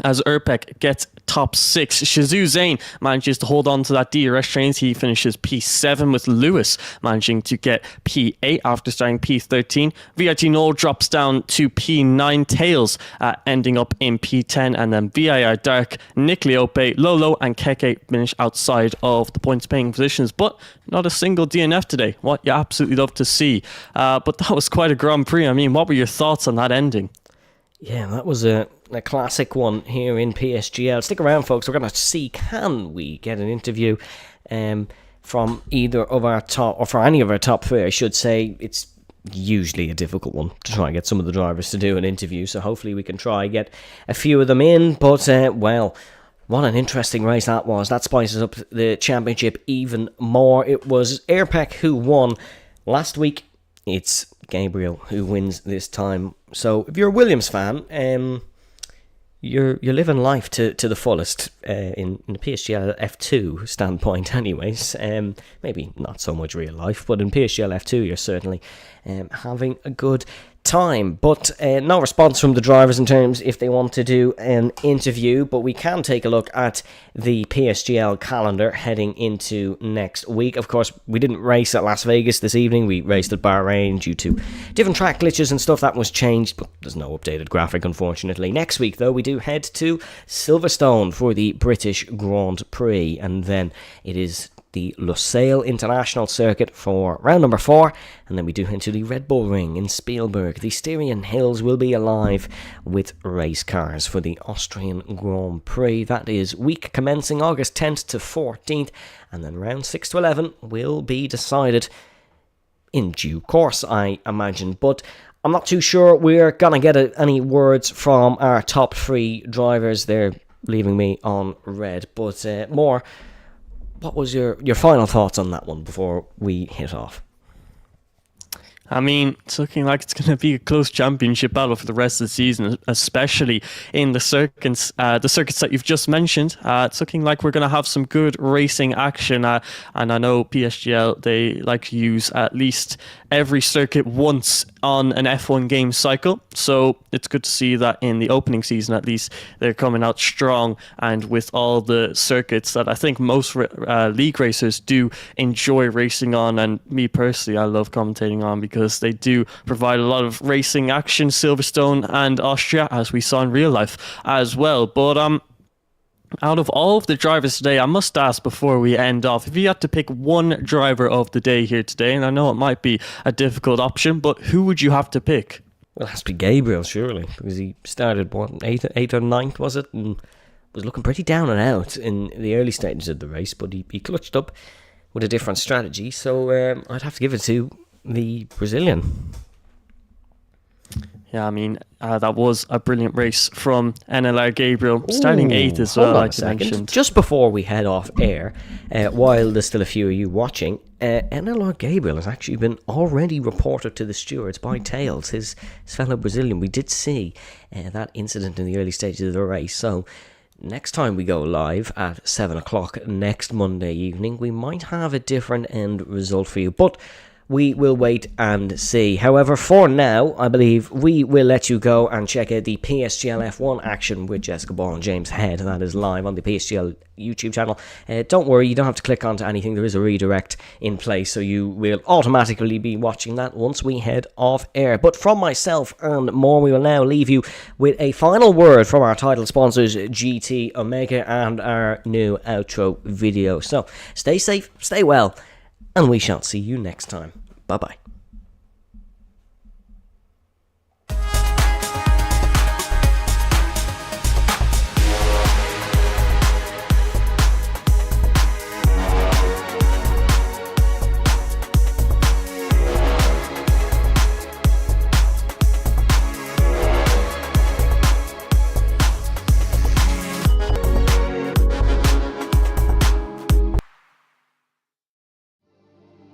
as Erpek gets top 6. Shazoo Zane manages to hold on to that DRS trains. He finishes P7, with Lewis managing to get P8 after starting P13. VIT Knoll drops down to P9. Tails ending up in P10. And then VIR Dark, Nick Leope, Lolo and Keke finish outside of the points paying positions. But not a single DNF today. What you absolutely love to see. But that was quite a Grand Prix. I mean, what were your thoughts on that ending? Yeah, that was a classic one here in PSGL. Stick around, folks. We're going to see, can we get an interview from either of our top, or for any of our top 3, I should say. It's usually a difficult one to try and get some of the drivers to do an interview, so hopefully we can try and get a few of them in. But, well, what an interesting race that was. That spices up the championship even more. It was Erpek who won last week. It's Gabriel who wins this time. So if you're a Williams fan, you're living life to the fullest in the PSGL F2 standpoint anyways. Maybe not so much real life, but in PSGL F2 you're certainly having a good time. But no response from the drivers in terms if they want to do an interview, but we can take a look at the PSGL calendar heading into next week. Of course, we didn't race at Las Vegas this evening. We raced at Bahrain due to different track glitches and stuff. That was changed, but there's no updated graphic, unfortunately. Next week, though, we do head to Silverstone for the British Grand Prix, and then it is the Lusail International Circuit for round number 4, and then we do head to the Red Bull Ring in Spielberg. The Styrian Hills will be alive with race cars for the Austrian Grand Prix. That is week commencing August 10th to 14th, and then round 6 to 11 will be decided in due course, I imagine. But I'm not too sure we're gonna get any words from our top 3 drivers. They're leaving me on red, but more. What was your final thoughts on that one before we hit off? I mean, it's looking like it's going to be a close championship battle for the rest of the season, especially in the circuits that you've just mentioned. It's looking like we're going to have some good racing action, and I know PSGL, they like to use at least every circuit once on an F1 game cycle, so it's good to see that in the opening season at least they're coming out strong, and with all the circuits that I think most league racers do enjoy racing on, and me personally, I love commentating on because they do provide a lot of racing action, Silverstone and Austria, as we saw in real life as well. But out of all of the drivers today, I must ask before we end off, if you had to pick one driver of the day here today, and I know it might be a difficult option, but who would you have to pick? Well, it has to be Gabriel, surely, because he started, 8th or 9th, was it? And was looking pretty down and out in the early stages of the race, but he clutched up with a different strategy, so I'd have to give it to the Brazilian. Yeah, I mean, that was a brilliant race from NLR Gabriel, starting 8th as well, like you mentioned. Just before we head off air, while there's still a few of you watching, NLR Gabriel has actually been already reported to the stewards by Tails, his fellow Brazilian. We did see that incident in the early stages of the race, so next time we go live at 7 o'clock next Monday evening, we might have a different end result for you, but we will wait and see. However, for now, I believe we will let you go and check out the PSGL F1 action with Jessica Ball and James Head. That is live on the PSGL YouTube channel. Don't worry, you don't have to click onto anything. There is a redirect in place, so you will automatically be watching that once we head off air. But from myself and more, we will now leave you with a final word from our title sponsors, GT Omega, and our new outro video. So stay safe, stay well, and we shall see you next time. Bye-bye.